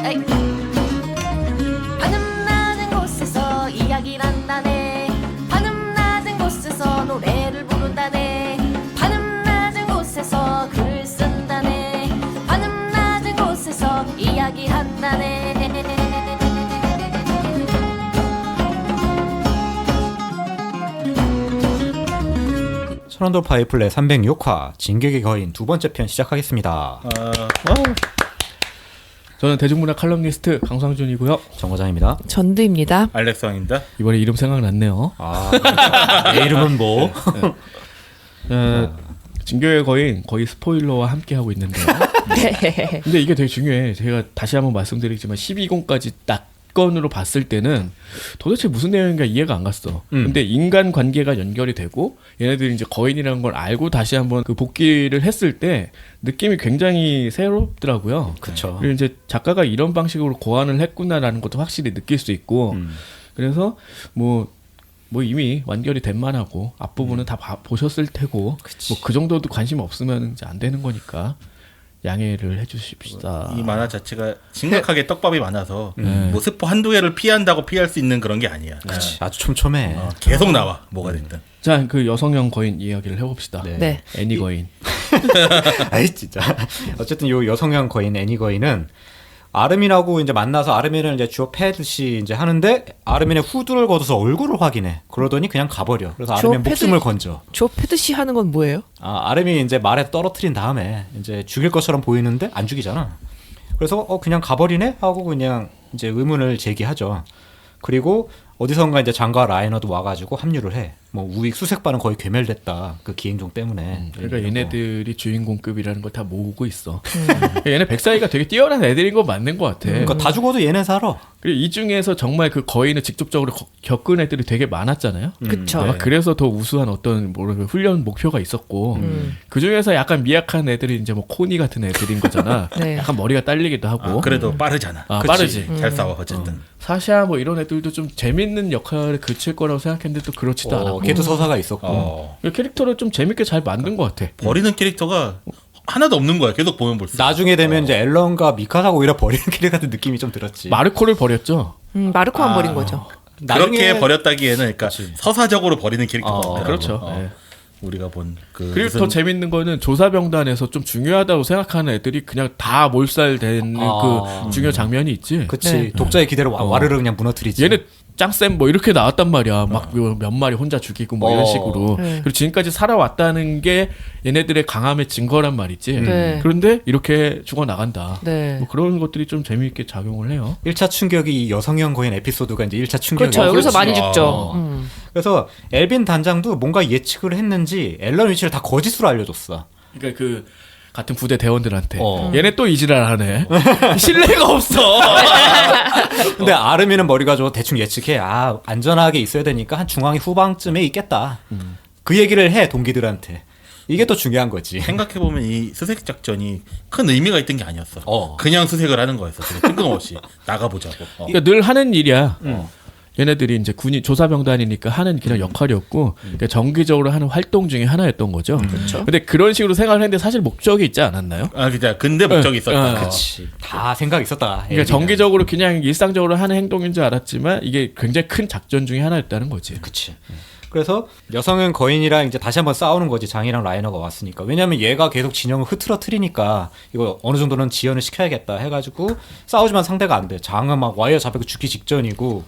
에이. 하늘 낮은 곳에서 이야기를 한다네. 하늘 낮은 곳에서 노래를 부른다네. 하늘 낮은 곳에서 글을 쓴다네. 하늘 낮은 곳에서 이야기한다네. 천원돌파 이플레 306화 진격의 거인 두 번째 편 시작하겠습니다. 저는 대중문화 칼럼니스트 강상준이고요. 정과장입니다. 전두입니다. 알렉스왕입니다. 이번에 이름 생각났네요. 내 이름은 뭐? 진격의 거인 거의 스포일러와 함께 하고 있는데요. 근데 이게 되게 중요해. 제가 다시 한번 말씀드리지만 12공까지 딱 건으로 봤을 때는 도대체 무슨 내용인가 이해가 안 갔어. 근데 인간 관계가 연결이 되고 얘네들이 이제 거인이라는 걸 알고 다시 한번 그 복귀를 했을 때 느낌이 굉장히 새롭더라고요. 그쵸. 그리고 이제 작가가 이런 방식으로 고안을 했구나라는 것도 확실히 느낄 수 있고 그래서 뭐 이미 완결이 된 만하고 앞부분은 다 보셨을 테고 뭐 그 정도도 관심 없으면 이제 안 되는 거니까 양해를 해주십시다. 이 만화 자체가 심각하게 떡밥이 많아서 뭐 스포 한두 개를 피한다고 피할 수 있는 그런 게 아니야. 그치. 아주 촘촘해. 계속 나와 뭐가 됐든. 자, 그 여성형 거인 이야기를 해봅시다. 네. 애니 거인. 아이 진짜. 어쨌든 요 여성형 거인 애니 거인은 아르민하고 이제 만나서 아르민을 이제 주어 패듯이 이제 하는데 아르민의 후드를 걷어서 얼굴을 확인해. 그러더니 그냥 가버려. 그래서 아르민 목숨을 건져. 조 패드시 하는 건 뭐예요? 아르민이 이제 말에 떨어뜨린 다음에 이제 죽일 것처럼 보이는데 안 죽이잖아. 그래서 그냥 가버리네 하고 그냥 이제 의문을 제기하죠. 그리고 어디선가 이제 장과 라이너도 와가지고 합류를 해. 뭐 우익 수색반은 거의 괴멸됐다. 그 기행종 때문에. 그러니까 얘네들이 주인공급이라는 걸 다 모으고 있어. 얘네 백사이가 되게 뛰어난 애들인 거 맞는 것 같아. 그러니까 다 죽어도 얘네 살아. 그리고 이 중에서 정말 그 거인을 직접적으로 겪은 애들이 되게 많았잖아요. 그쵸. 아마 그래서 더 우수한 어떤 뭐랄까 훈련 목표가 있었고 그 중에서 약간 미약한 애들이 이제 뭐 코니 같은 애들인 거잖아. 네. 약간 머리가 딸리기도 하고. 그래도 빠르잖아. 아, 그치? 빠르지. 잘 싸워 어쨌든. 사샤 뭐 이런 애들도 좀 재밌는 역할에 그칠 거라고 생각했는데 또 그렇지도 않았고. 걔도 서사가 있었고. 캐릭터를 좀 재밌게 잘 만든 것 같아. 버리는 캐릭터가 하나도 없는 거야. 계속 보면 볼수록. 나중에 되면 이제 앨런과 미카사가 오히려 버리는 캐릭터 같은 느낌이 좀 들었지. 마르코를 버렸죠. 마르코만 버린 거죠. 그렇게 버렸다기에는 그러니까 서사적으로 버리는 캐릭터가 없더라고. 그렇죠. 네. 우리가 본 그 그리고 더 재밌는 거는 조사병단에서 좀 중요하다고 생각하는 애들이 그냥 다 몰살되는 그 중요 장면이 있지. 그치. 네. 독자의 기대를 와르르 그냥 무너뜨리지. 얘네 짱쌤 뭐 이렇게 나왔단 말이야. 막 몇 마리 혼자 죽이고 뭐 이런 식으로. 네. 그리고 지금까지 살아왔다는 게 얘네들의 강함의 증거란 말이지. 네. 그런데 이렇게 죽어 나간다. 네. 뭐 그런 것들이 좀 재미있게 작용을 해요. 1차 충격이 이 여성형 거인 에피소드가 이제 1차 충격이고. 그렇죠. 여기서 많이 그렇지. 죽죠. 그래서 엘빈 단장도 뭔가 예측을 했는지 앨런 위치를 다 거짓으로 알려줬어. 그러니까 그 같은 부대 대원들한테 어. 얘네 또 이지랄 하네. 신뢰가 없어. 근데 아르미는 머리가 좋아 대충 예측해. 안전하게 있어야 되니까 한 중앙의 후방쯤에 있겠다. 그 얘기를 해 동기들한테. 이게 또 중요한 거지. 생각해보면 이 수색 작전이 큰 의미가 있던 게 아니었어. 어. 그냥 수색을 하는 거였어. 되게 뜬금없이 나가보자고. 그러니까 늘 하는 일이야. 얘네들이 이제 군이 조사병단이니까 하는 그냥 역할이었고 그러니까 정기적으로 하는 활동 중에 하나였던 거죠. 그렇죠. 근데 그런 식으로 생각을 했는데 사실 목적이 있지 않았나요? 진짜 근데 목적이 있었다. 그치. 다 생각 있었다. 그러니까 엘빈은. 정기적으로 그냥 일상적으로 하는 행동인 줄 알았지만 이게 굉장히 큰 작전 중에 하나였다는 거지. 그치. 그래서 여성은 거인이랑 이제 다시 한번 싸우는 거지. 장이랑 라이너가 왔으니까. 왜냐면 얘가 계속 진영을 흐트러트리니까 이거 어느 정도는 지연을 시켜야겠다 해가지고 싸우지만 상대가 안 돼. 장은 막 와이어 잡히고 죽기 직전이고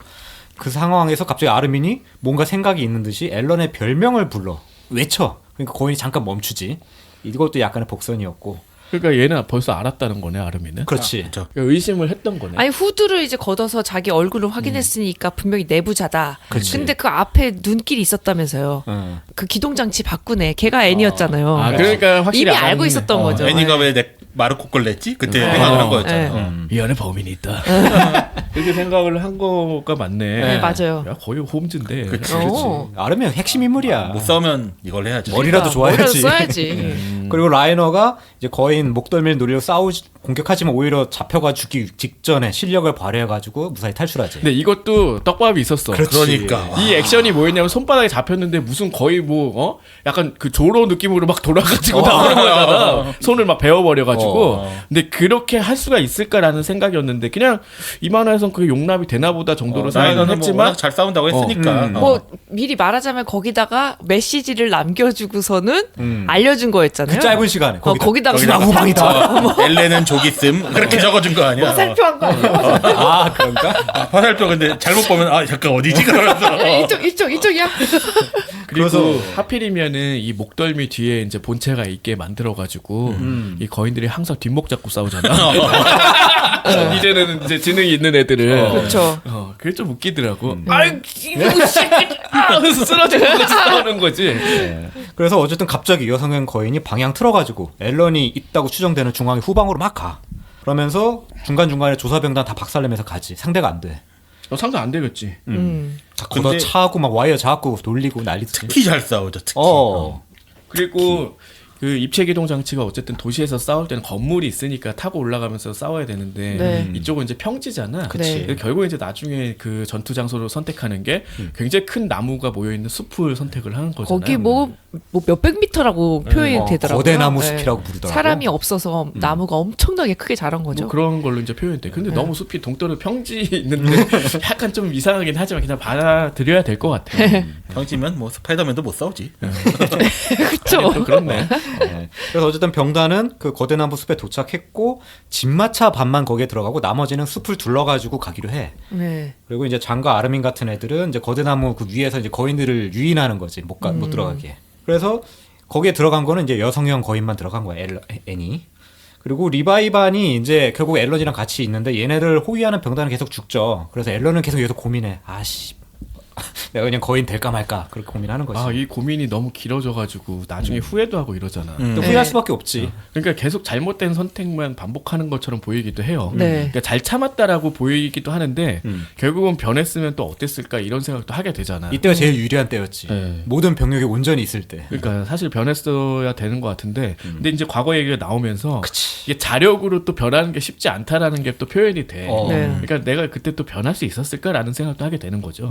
그 상황에서 갑자기 아르민이 뭔가 생각이 있는 듯이 앨런의 별명을 불러. 외쳐. 그러니까 거인이 잠깐 멈추지. 이것도 약간의 복선이었고. 그러니까 얘는 벌써 알았다는 거네, 아르미는. 그렇지. 그렇죠. 그러니까 의심을 했던 거네. 아니 후드를 이제 걷어서 자기 얼굴을 확인했으니까 분명히 내부자다. 그치. 근데 그 앞에 눈길이 있었다면서요. 그 기동장치 바꾸네. 걔가 애니였잖아요. 아, 그러니까 확실히 이미 알고 알았네. 있었던 거죠. 애니가 왜 내 마르코 걸 냈지? 그때 네. 생각을 한 네. 거였잖아. 이 안에 범인이 있다. 이렇게 생각을 한 거가 맞네. 네, 맞아요. 야, 거의 홈즈인데. 그치. 아르면 핵심 인물이야. 못 싸우면 이걸 해야지. 머리라도 좋아야지. 머리라도 써야지. 그리고 라이너가 이제 거인 목덜미를 노리려 공격하지만 오히려 잡혀가 죽기 직전에 실력을 발휘해가지고 무사히 탈출하지. 근데 이것도 떡밥이 있었어. 그러니까. 이 액션이 뭐였냐면 손바닥에 잡혔는데 무슨 거의 약간 그 조로 느낌으로 막 돌아가지고 나오는 거잖아. 손을 막 베어버려가지고. 근데 그렇게 할 수가 있을까라는 생각이었는데 그냥 이 만화에선 그게 용납이 되나보다 정도로 생각은 라이너는 했지만 워낙 잘 싸운다고 했으니까. 뭐 미리 말하자면 거기다가 메시지를 남겨주고서는 알려준 거였잖아요. 그 짧은 시간에 거기다가 후방이다. 엘레는 족 있음 그렇게 적어준 거 아니야? 화살표한 거 아니에요? 아 그런가? 화살표 근데 잘못 보면 잠깐 어디지 그러면서. 이쪽이야. 그리고 하필이면은 이 목덜미 뒤에 이제 본체가 있게 만들어가지고 이 거인들이 항상 뒷목 잡고 싸우잖아. 이제는 이제 지능이 있는 애들을. 그렇죠. 그게 좀 웃기더라고. 아이 이거 새끼 쓰러지는 거지 싸우는 거지. 그래서 어쨌든 갑자기 여성형 거인이 방향 틀어가지고 앨런이 있다고 추정되는 중앙의 후방으로 막 가. 그러면서 중간중간에 조사병단 다 박살내면서 가지. 상대가 안 돼. 상대 안 되겠지. 자, 걷어 근데- 차고 막 와이어 잡고 돌리고 난리지. 특히 잘 싸우죠. 특히. 그리고 그 입체 기동 장치가 어쨌든 도시에서 싸울 때는 건물이 있으니까 타고 올라가면서 싸워야 되는데 네. 이쪽은 이제 평지잖아. 그치. 그래서 결국 이제 나중에 그 전투 장소를 선택하는 게 굉장히 큰 나무가 모여 있는 숲을 선택을 하는 거잖아요. 거기 뭐 몇백 미터라고 표현이 되더라고요. 거대나무 네. 숲이라고 부르더라고. 사람이 없어서 나무가 엄청나게 크게 자란 거죠. 뭐 그런 걸로 이제 표현돼. 근데 너무 숲이 동떨어 평지 있는데 약간 좀 이상하긴 하지만 그냥 받아들여야 될 것 같아. 평지면 뭐 스파이더맨도 못 싸우지. 그렇죠. 또 그렇네. 그래서 어쨌든 병단은 그 거대나무 숲에 도착했고 집마차 반만 거기에 들어가고 나머지는 숲을 둘러가지고 가기로 해. 네. 그리고 이제 장과 아르민 같은 애들은 이제 거대나무 그 위에서 이제 거인들을 유인하는 거지. 못 들어가게. 그래서 거기에 들어간 거는 이제 여성형 거인만 들어간 거야. 애니. 그리고 리바이반이 이제 결국 앨런이랑 같이 있는데 얘네를 호위하는 병단은 계속 죽죠. 그래서 앨런은 계속 여기서 고민해. 아씨. 내가 그냥 거인 될까 말까 그렇게 고민하는 거지. 이 고민이 너무 길어져가지고 나중에 후회도 하고 이러잖아. 또 후회할 수밖에 없지. 그러니까 계속 잘못된 선택만 반복하는 것처럼 보이기도 해요. 네. 그러니까 잘 참았다라고 보이기도 하는데 결국은 변했으면 또 어땠을까 이런 생각도 하게 되잖아. 이때가 제일 유리한 때였지. 네. 모든 병력이 온전히 있을 때. 그러니까 사실 변했어야 되는 것 같은데 근데 이제 과거 얘기가 나오면서 이게 자력으로 또 변하는 게 쉽지 않다라는 게 또 표현이 돼. 네. 그러니까 내가 그때 또 변할 수 있었을까라는 생각도 하게 되는 거죠.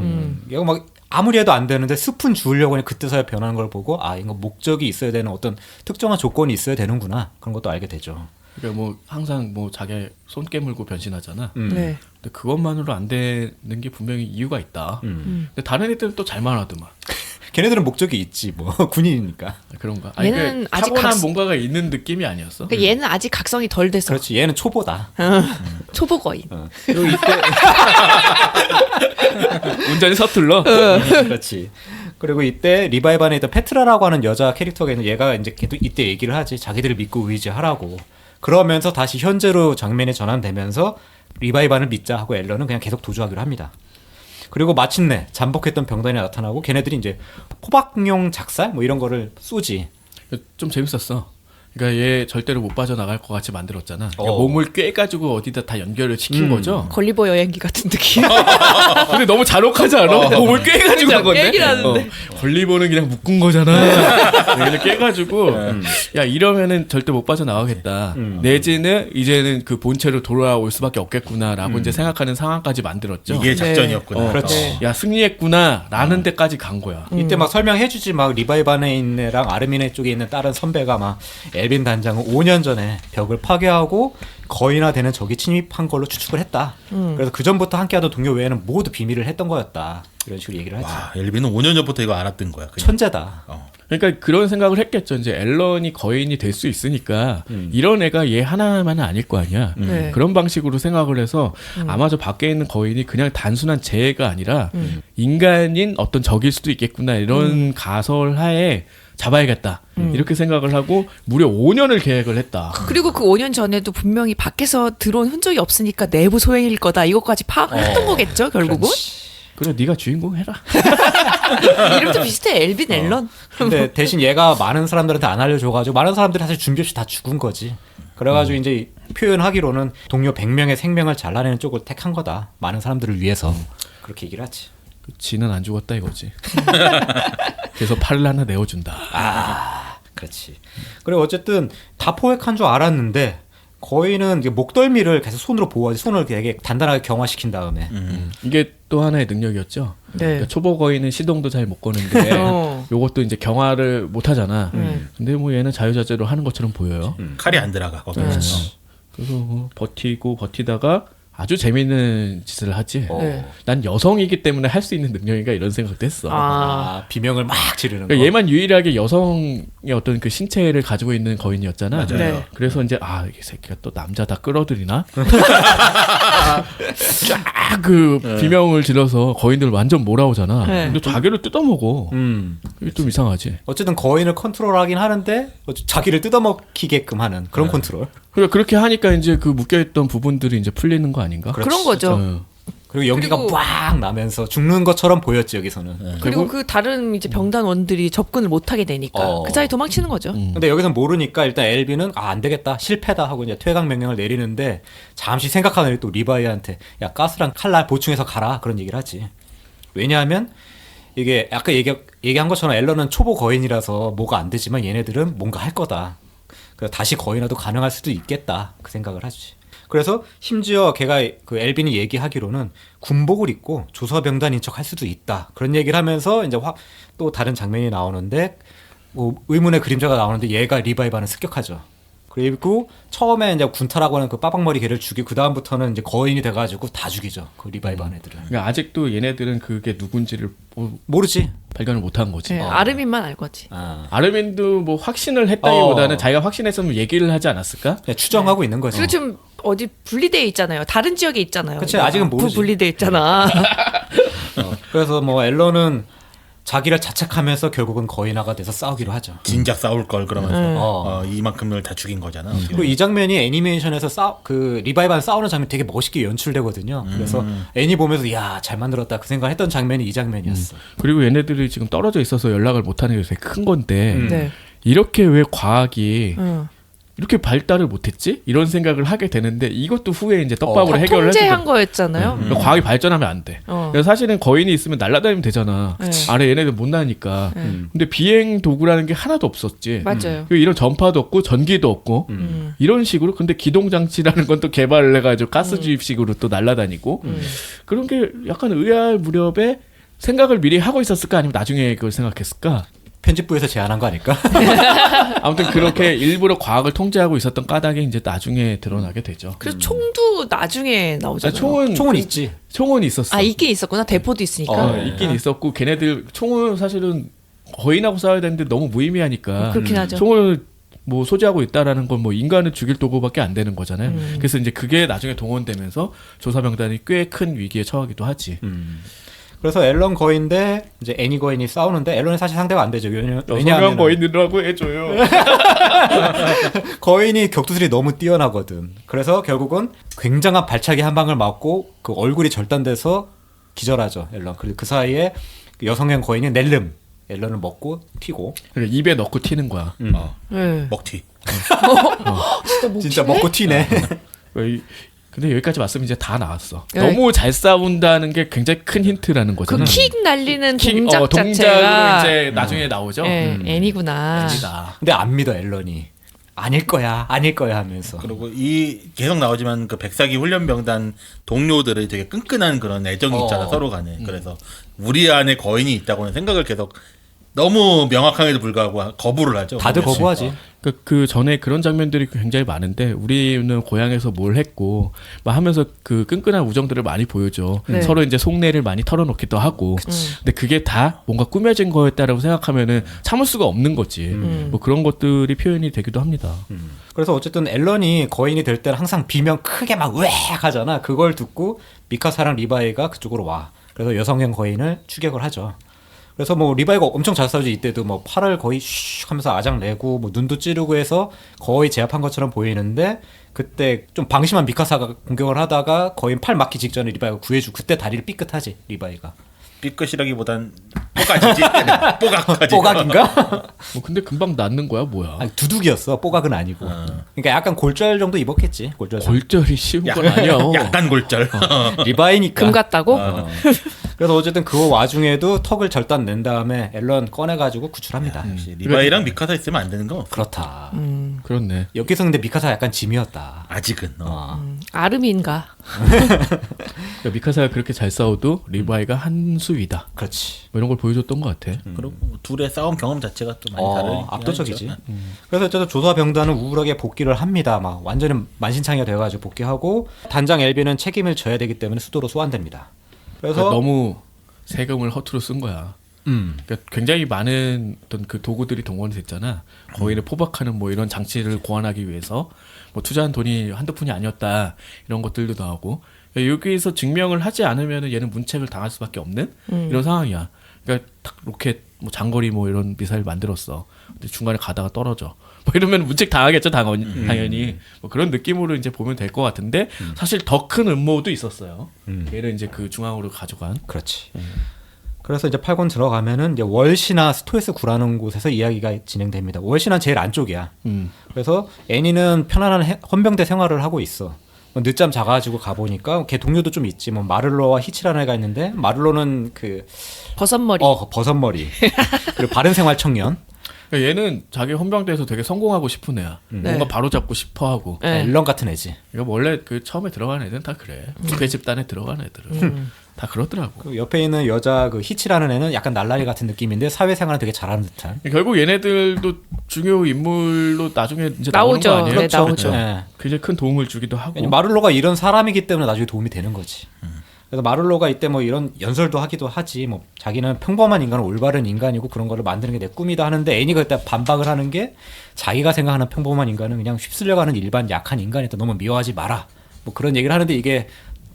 이거 막 아무리 해도 안 되는데 스푼 주우려고 그냥 그때서야 변하는 걸 보고 이거 목적이 있어야 되는 어떤 특정한 조건이 있어야 되는구나 그런 것도 알게 되죠. 그러니까 뭐 항상 뭐 자기 손 깨물고 변신하잖아. 네. 근데 그것만으로 안 되는 게 분명히 이유가 있다. 근데 다른 애들은 또 잘 말하더만. 걔네들은 목적이 있지 뭐 군인이니까. 그런가? 얘는 그러니까 아직 타고난 뭔가가 있는 느낌이 아니었어? 그러니까 얘는 아직 각성이 덜 돼서 그렇지. 얘는 초보다. 초보 거인. 그리고 이때 운전이 서툴러. 그렇지. 그리고 이때 리바이반에 있던 페트라라고 하는 여자 캐릭터가 있는 얘가 이제 걔도 이때 얘기를 하지. 자기들을 믿고 의지하라고. 그러면서 다시 현재로 장면이 전환되면서 리바이반을 믿자 하고 앨런은 그냥 계속 도주하기로 합니다. 그리고 마침내 잠복했던 병단이 나타나고 걔네들이 이제 포박용 작살 뭐 이런 거를 쏘지. 좀 재밌었어. 그러니까 얘 절대로 못 빠져나갈 것 같이 만들었잖아. 그러니까 어. 몸을 꿰가지고 어디다 다 연결을 시킨 거죠. 걸리버 여행기 같은 느낌. 근데 너무 잔혹하지 않아? 몸을 꿰가지고 한 건데. 깨기라는데. 걸리버는 그냥 묶은 거잖아. 그냥 꿰가지고 야 이러면은 절대 못 빠져나가겠다. 내지는 이제는 그 본체로 돌아올 수밖에 없겠구나라고 이제 생각하는 상황까지 만들었죠. 이게 작전이었구나. 그렇지. 야 승리했구나라는 데까지 간 거야. 이때 막 설명해주지. 막 리바이반에 있는 애랑 아르미네 쪽에 있는 다른 선배가 막 엘빈 단장은 5년 전에 벽을 파괴하고 거인화되는 적이 침입한 걸로 추측을 했다. 그래서 그 전부터 함께하던 동료 외에는 모두 비밀을 했던 거였다. 이런 식으로 얘기를 하지. 와, 엘빈은 5년 전부터 이거 알았던 거야. 그냥. 천재다. 그러니까 그런 생각을 했겠죠. 이제 앨런이 거인이 될 수 있으니까 이런 애가 얘 하나만은 아닐 거 아니야. 네. 그런 방식으로 생각을 해서 아마 저 밖에 있는 거인이 그냥 단순한 재해가 아니라 인간인 어떤 적일 수도 있겠구나 이런 가설하에 잡아야겠다 이렇게 생각을 하고 무려 5년을 계획을 했다. 그리고 그 5년 전에도 분명히 밖에서 들어온 흔적이 없으니까 내부 소행일 거다. 이것까지 파악을 했던 거겠죠, 결국은? 그래 네가 주인공 해라. 이름도 비슷해. 엘빈 앨런. 근데 대신 얘가 많은 사람들한테 안 알려줘가지고 많은 사람들이 사실 준비 없이 다 죽은 거지. 그래가지고 이제 표현하기로는 동료 100명의 생명을 잘라내는 쪽을 택한 거다. 많은 사람들을 위해서. 그렇게 얘기를 하지. 지는 안 죽었다 이거지. 그래서 팔을 하나 내어준다. 그렇지. 그리고 어쨌든 다 포획한 줄 알았는데 거인은 이제 목덜미를 계속 손으로 보호하지. 손을 되게 단단하게 경화시킨 다음에. 이게 또 하나의 능력이었죠. 네. 그러니까 초보 거인은 시동도 잘 못 거는데 요것도 이제 경화를 못 하잖아. 근데 뭐 얘는 자유자재로 하는 것처럼 보여요. 칼이 안 들어가 거기. 그래서 뭐 버티고 버티다가 아주 재밌는 짓을 하지. 네. 난 여성이기 때문에 할 수 있는 능력인가 이런 생각도 했어. 비명을 막 지르는 거. 그러니까 얘만 유일하게 여성의 어떤 그 신체를 가지고 있는 거인이었잖아. 맞아요. 네. 그래서 이제 이 새끼가 또 남자 다 끌어들이나? 쫙 그 비명을 질러서 거인들 완전 몰아오잖아. 네. 근데 자기를 뜯어먹어. 이게 좀 이상하지. 어쨌든 거인을 컨트롤하긴 하는데 자기를 뜯어먹히게끔 하는 그런 컨트롤. 그러니까 그렇게 하니까 이제 그 묶여있던 부분들이 이제 풀리는 거 아닌가? 그런 거죠. 그리고 연기가 그리고- 빡 나면서 죽는 것처럼 보였지 여기서는. 그리고 그 다른 이제 병단원들이 접근을 못 하게 되니까 그 사이 도망치는 거죠. 근데 여기서 모르니까 일단 엘비는 안 되겠다 실패다 하고 이제 퇴각 명령을 내리는데 잠시 생각하는 또 리바이한테 야 가스랑 칼날 보충해서 가라 그런 얘기를 하지. 왜냐하면 이게 아까 얘기한 것처럼 앨런은 초보 거인이라서 뭐가 안 되지만 얘네들은 뭔가 할 거다. 그래서 다시 거인화도 가능할 수도 있겠다 그 생각을 하지. 그래서 심지어 걔가 그 엘빈이 얘기하기로는 군복을 입고 조서병단인 척 할 수도 있다 그런 얘기를 하면서 이제 또 다른 장면이 나오는데 뭐 의문의 그림자가 나오는데 얘가 리바이반을 습격하죠. 그리고 처음에 이제 군타라고 하는 그 빠박머리 걔를 죽이고 그 다음부터는 이제 거인이 돼가지고 다 죽이죠 그 리바이반 애들은. 그러니까 아직도 얘네들은 그게 누군지를 모르지. 발견을 못한 거지. 네, 아르민만 알고 하지. 아르민도 뭐 확신을 했다기보다는 자기가 확신했으면 얘기를 하지 않았을까? 그냥 추정하고 있는 거지. 그리고 지금 어디 분리돼 있잖아요. 다른 지역에 있잖아요. 그치, 아직은 모르지. 분리돼 있잖아. 그래서 뭐 앨런은 자기를 자책하면서 결국은 거인화가 돼서 싸우기로 하죠. 진작 싸울 걸 그러면서 이만큼을 다 죽인 거잖아. 그리고 이 장면이 애니메이션에서 그 리바이반 싸우는 장면 되게 멋있게 연출되거든요. 그래서 애니 보면서 야 잘 만들었다 그 생각했던 장면이 이 장면이었어. 그리고 얘네들이 지금 떨어져 있어서 연락을 못하는 게 되게 큰 건데 네. 이렇게 왜 과학이 응. 이렇게 발달을 못했지? 이런 생각을 하게 되는데 이것도 후에 이제 떡밥으로 다 해결을 통제한 해주고 거였잖아요. 그러니까 과학이 발전하면 안 돼. 그래서 사실은 거인이 있으면 날아다니면 되잖아. 네. 아래 얘네들 못 나니까. 근데 비행 도구라는 게 하나도 없었지. 맞아요. 그리고 이런 전파도 없고 전기도 없고 이런 식으로 근데 기동 장치라는 건 또 개발을 해가지고 가스 주입식으로 또 날아다니고 그런 게 약간 의아할 무렵에 생각을 미리 하고 있었을까 아니면 나중에 그걸 생각했을까? 편집부에서 제안한 거 아닐까? 아무튼 그렇게 일부러 과학을 통제하고 있었던 까닭이 이제 나중에 드러나게 되죠. 그래서 총도 나중에 나오잖아요. 총은 있지. 총은 있었어. 아 있긴 있었구나. 대포도 있으니까. 있긴 있었고 걔네들 총은 사실은 거인하고 싸워야 되는데 너무 무의미하니까 그렇긴 하죠. 총을 뭐 소지하고 있다라는 건 뭐 인간을 죽일 도구밖에 안 되는 거잖아요. 그래서 이제 그게 나중에 동원되면서 조사병단이 꽤 큰 위기에 처하기도 하지. 그래서 앨런 거인 대 이제 애니 거인이 싸우는데 앨런이 사실 상대가 안 되죠. 왜냐하면 거인이라고 해줘요. 거인이 격투술이 너무 뛰어나거든. 그래서 결국은 굉장한 발차기 한 방을 맞고 그 얼굴이 절단돼서 기절하죠. 앨런. 그리고 그 사이에 그 여성형 거인이 앨런을 먹고 튀고. 그래, 입에 넣고 튀는 거야. 네. 먹튀. 진짜 먹고 튀네. 근데 여기까지 왔으면 이제 다 나왔어. 네. 너무 잘 싸운다는 게 굉장히 큰 힌트라는 거잖아. 그 킥 날리는 동작으로 자체가 이제 나중에 나오죠. 애니구나. 애니다. 근데 안 믿어 앨런이. 아닐 거야 하면서. 그리고 이 계속 나오지만 그 백사기 훈련병단 동료들의 되게 끈끈한 그런 애정이 있잖아 서로 간에. 그래서 우리 안에 거인이 있다고는 생각을 계속 너무 명확함에도 불구하고 거부를 하죠. 다들 보면은. 거부하지. 그 전에 그런 장면들이 굉장히 많은데 우리는 고향에서 뭘 했고 막 하면서 그 끈끈한 우정들을 많이 보여줘. 네. 서로 이제 속내를 많이 털어놓기도 하고. 근데 그게 다 뭔가 꾸며진 거였다라고 생각하면은 참을 수가 없는 거지. 뭐 그런 것들이 표현이 되기도 합니다. 그래서 어쨌든 앨런이 거인이 될 때는 항상 비명 크게 막 으악 하잖아. 그걸 듣고 미카사랑 리바이가 그쪽으로 와. 그래서 여성형 거인을 추격을 하죠. 그래서 뭐 리바이가 엄청 잘 싸우지. 이때도 뭐 팔을 거의 슉 하면서 아작 내고 뭐 눈도 찌르고 해서 거의 제압한 것처럼 보이는데 그때 좀 방심한 미카사가 공격을 하다가 거인 팔 맞기 직전에 리바이가 구해주고 그때 다리를 삐끗하지 리바이가. 삐끗이라기보단 뽀가지지. 뽀각까지. 뽀각인가? 뭐 근데 금방 낫는 거야 뭐야? 아니, 두둑이었어. 뽀각은 아니고. 그러니까 약간 골절 정도 입었겠지. 골절. 골절이 쉬운 건 아니야. 약간 골절. 리바이니까. 금 같다고? 그래서 어쨌든 그 와중에도 턱을 절단 낸 다음에 앨런 꺼내가지고 구출합니다. 리바이랑 미카사 있으면 안 되는 거. 그렇다. 그렇네. 여기서 근데 미카사 약간 짐이었다. 아직은. 아름인가? 그러니까 미카사가 그렇게 잘 싸워도 리바이가 한 수 위다. 그렇지. 뭐 이런 걸 보여줬던 것 같아. 그리고 둘의 싸움 경험 자체가 또 많이 다르긴 압도적이지. 하죠. 그래서 어쨌든 조사병단은 우울하게 복귀를 합니다. 막 완전히 만신창이가 돼가지고 복귀하고 단장 엘비는 책임을 져야 되기 때문에 수도로 소환됩니다. 그래서 그러니까 너무 세금을 허투루 쓴 거야. 그러니까 굉장히 많은 어떤 그 도구들이 동원이 됐잖아. 거인을 포박하는 뭐 이런 장치를 고안하기 위해서 뭐 투자한 돈이 한두 푼이 아니었다 이런 것들도 나오고 그러니까 여기서 증명을 하지 않으면 얘는 문책을 당할 수밖에 없는 이런 상황이야. 그러니까 탁 로켓 뭐 장거리 뭐 이런 미사일 만들었어. 근데 중간에 가다가 떨어져. 뭐 이러면 문책 당하겠죠 당연히. 뭐 그런 느낌으로 이제 보면 될 것 같은데 사실 더 큰 음모도 있었어요. 얘를 이제 그 중앙으로 가져간. 그렇지. 그래서 이제 8권 들어가면은 이제 월시나 스토에스 구라는 곳에서 이야기가 진행됩니다. 월시는 제일 안쪽이야. 그래서 애니는 편안한 헌병대 생활을 하고 있어. 뭐 늦잠 자가지고 가보니까 걔 동료도 좀 있지. 뭐 마를로와 히치라는 애가 있는데 마를로는 그 버섯머리. 버섯머리. 그리고 바른생활 청년. 그러니까 얘는 자기 헌병대에서 되게 성공하고 싶은 애야. 뭔가 바로 잡고 싶어하고. 네. 앨런 같은 애지. 이거 원래 그 처음에 들어간 애들은 다 그래. 부대 집단에 들어간 애들은 다 그렇더라고. 그 옆에 있는 여자 그 히치라는 애는 약간 날라리 같은 느낌인데 사회생활은 되게 잘하는 듯한. 결국 얘네들도 중요 인물로 나중에 이제 나오는 나오죠. 거 아니에요? 네, 나오죠. 네. 굉장히 큰 도움을 주기도 하고. 왜냐면 마를로가 이런 사람이기 때문에 나중에 도움이 되는 거지. 그래서 마를로가 이때 뭐 이런 연설도 하기도 하지. 뭐 자기는 평범한 인간은 올바른 인간이고 그런 거를 만드는 게 내 꿈이다 하는데 애니가 그때 반박을 하는 게 자기가 생각하는 평범한 인간은 그냥 휩쓸려가는 일반 약한 인간이다. 너무 미워하지 마라. 뭐 그런 얘기를 하는데 이게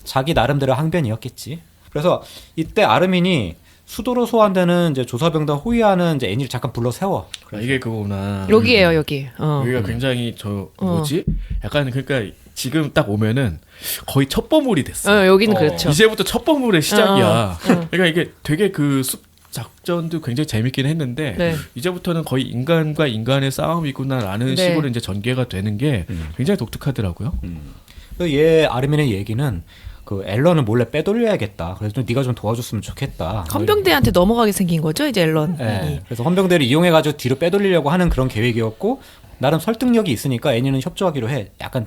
자기 나름대로 항변이었겠지. 그래서 이때 아르민이 수도로 소환되는 이제 조사병단 호위하는 이제 애니를 잠깐 불러 세워. 아, 이게 그거구나. 여기에요 여기. 여기가 굉장히 뭐지? 약간 그러니까 지금 딱 오면은 거의 첩보물이 됐어. 여기는 그렇죠. 이제부터 첩보물의 시작이야. 그러니까 이게 되게 그 숲 작전도 굉장히 재밌긴 했는데 네. 이제부터는 거의 인간과 인간의 싸움이구나라는 네. 식으로 이제 전개가 되는 게 굉장히 독특하더라고요. 그래서 얘 아르민의 얘기는 그 앨런을 몰래 빼돌려야겠다. 그래서 좀 네가 좀 도와줬으면 좋겠다. 헌병대한테 넘어가게 생긴 거죠 이제 앨런. 네. 그래서 헌병대를 이용해가지고 뒤로 빼돌리려고 하는 그런 계획이었고 나름 설득력이 있으니까 애니는 협조하기로 해. 약간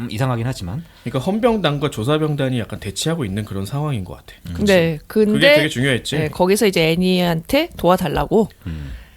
이상하긴 하지만. 그러니까 헌병단과 조사병단이 약간 대치하고 있는 그런 상황인 것 같아. 네. 근데 그게 되게 중요했지. 네, 거기서 이제 애니한테 도와달라고.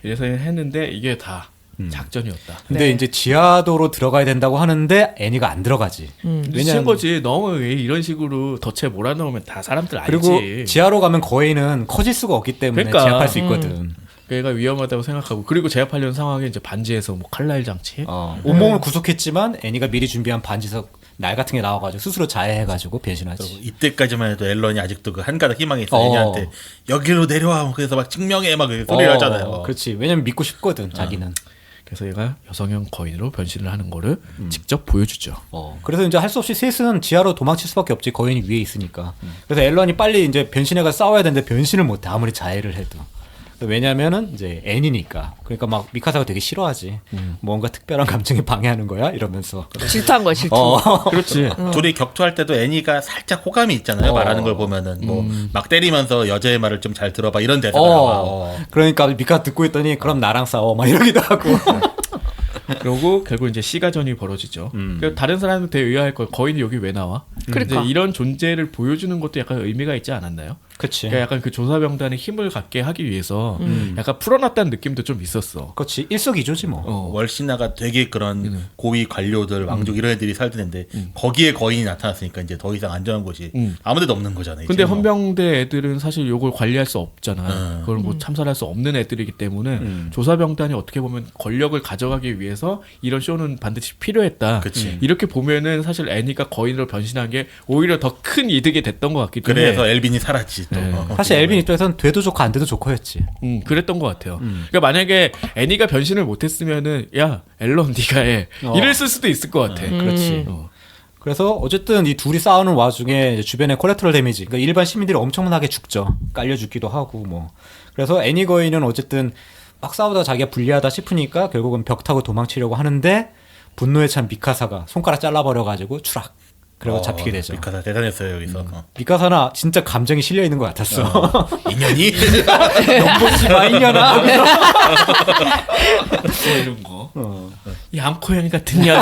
이래서 했는데 이게 다 작전이었다. 근데 네. 이제 지하도로 들어가야 된다고 하는데 애니가 안 들어가지. 미친 거지. 너무 왜 이런 식으로 덫에 몰아넣으면 다 사람들 알지. 그리고 지하로 가면 거인은 커질 수가 없기 때문에 그러니까. 제압할 수 있거든. 얘가 위험하다고 생각하고 그리고 제압하려는 상황에 이제 반지에서 뭐 칼날 장치. 온몸을 구속했지만 애니가 미리 준비한 반지석 날 같은 게 나와가지고 스스로 자해해가지고 변신하지. 이때까지만 해도 앨런이 아직도 그 한가닥 희망이 있어. 애니한테 여기로 내려와. 그래서 막 증명해 막 소리를 하잖아요. 그렇지. 왜냐면 믿고 싶거든 자기는. 그래서 얘가 여성형 거인으로 변신을 하는 거를 직접 보여주죠. 그래서 이제 할 수 없이 셋은 지하로 도망칠 수밖에 없지. 거인이 위에 있으니까. 그래서 앨런이 빨리 이제 변신해가 싸워야 되는데 변신을 못해. 아무리 자해를 해도. 왜냐면은 이제 애니니까. 그러니까 막 미카사가 되게 싫어하지. 뭔가 특별한 감정에 방해하는 거야 이러면서. 질투한 거야 질투. 그렇지. 둘이 격투할 때도 애니가 살짝 호감이 있잖아요. 말하는 걸 보면은 뭐 막 때리면서 여자의 말을 좀 잘 들어봐 이런 대사가 나와. 그러니까 미카 듣고 있더니 그럼 나랑 싸워 막 이러기도 하고. 그러고 결국 이제 시가전이 벌어지죠. 그러니까 다른 사람한테 의아할 걸 거인이 여기 왜 나와? 그러니까. 이제 이런 존재를 보여주는 것도 약간 의미가 있지 않았나요? 그치. 그러니까 약간 그 조사병단의 힘을 갖게 하기 위해서 약간 풀어놨다는 느낌도 좀 있었어. 그렇지. 일석이조지 뭐. 월시나가 되게 그런 고위 관료들, 왕족 이런 애들이 살던 애인데 거기에 거인이 나타났으니까 이제 더 이상 안전한 곳이 아무데도 없는 거잖아요. 근데 이제 뭐. 헌병대 애들은 사실 요걸 관리할 수 없잖아. 그걸 뭐 참살할 수 없는 애들이기 때문에 조사병단이 어떻게 보면 권력을 가져가기 위해서 이런 쇼는 반드시 필요했다. 그치. 이렇게 보면은 사실 애니가 거인으로 변신한 게 오히려 더 큰 이득이 됐던 것 같기 때문에. 그래서 엘빈이 살았지 또. 네. 사실 엘빈 입장에서는 돼도 좋고 안 돼도 좋고였지. 그랬던 것 같아요. 그러니까 만약에 애니가 변신을 못했으면은 야 앨런 네가 해 이랬을 수도 있을 것 같아. 그렇지. 그래서 어쨌든 이 둘이 싸우는 와중에 이제 주변에 콜레트럴 데미지, 그러니까 일반 시민들이 엄청나게 죽죠. 깔려 죽기도 하고 뭐. 그래서 애니 거인은 어쨌든 막 싸우다 자기가 불리하다 싶으니까 결국은 벽 타고 도망치려고 하는데 분노에 찬 미카사가 손가락 잘라버려가지고 추락. 그리고 잡히게 되죠. 미카사 대단했어요 여기서. 미카사나 진짜 감정이 실려 있는 것 같았어. 인연이 연보지 마 이년아. 이런 거. 이 암코양 같은 년.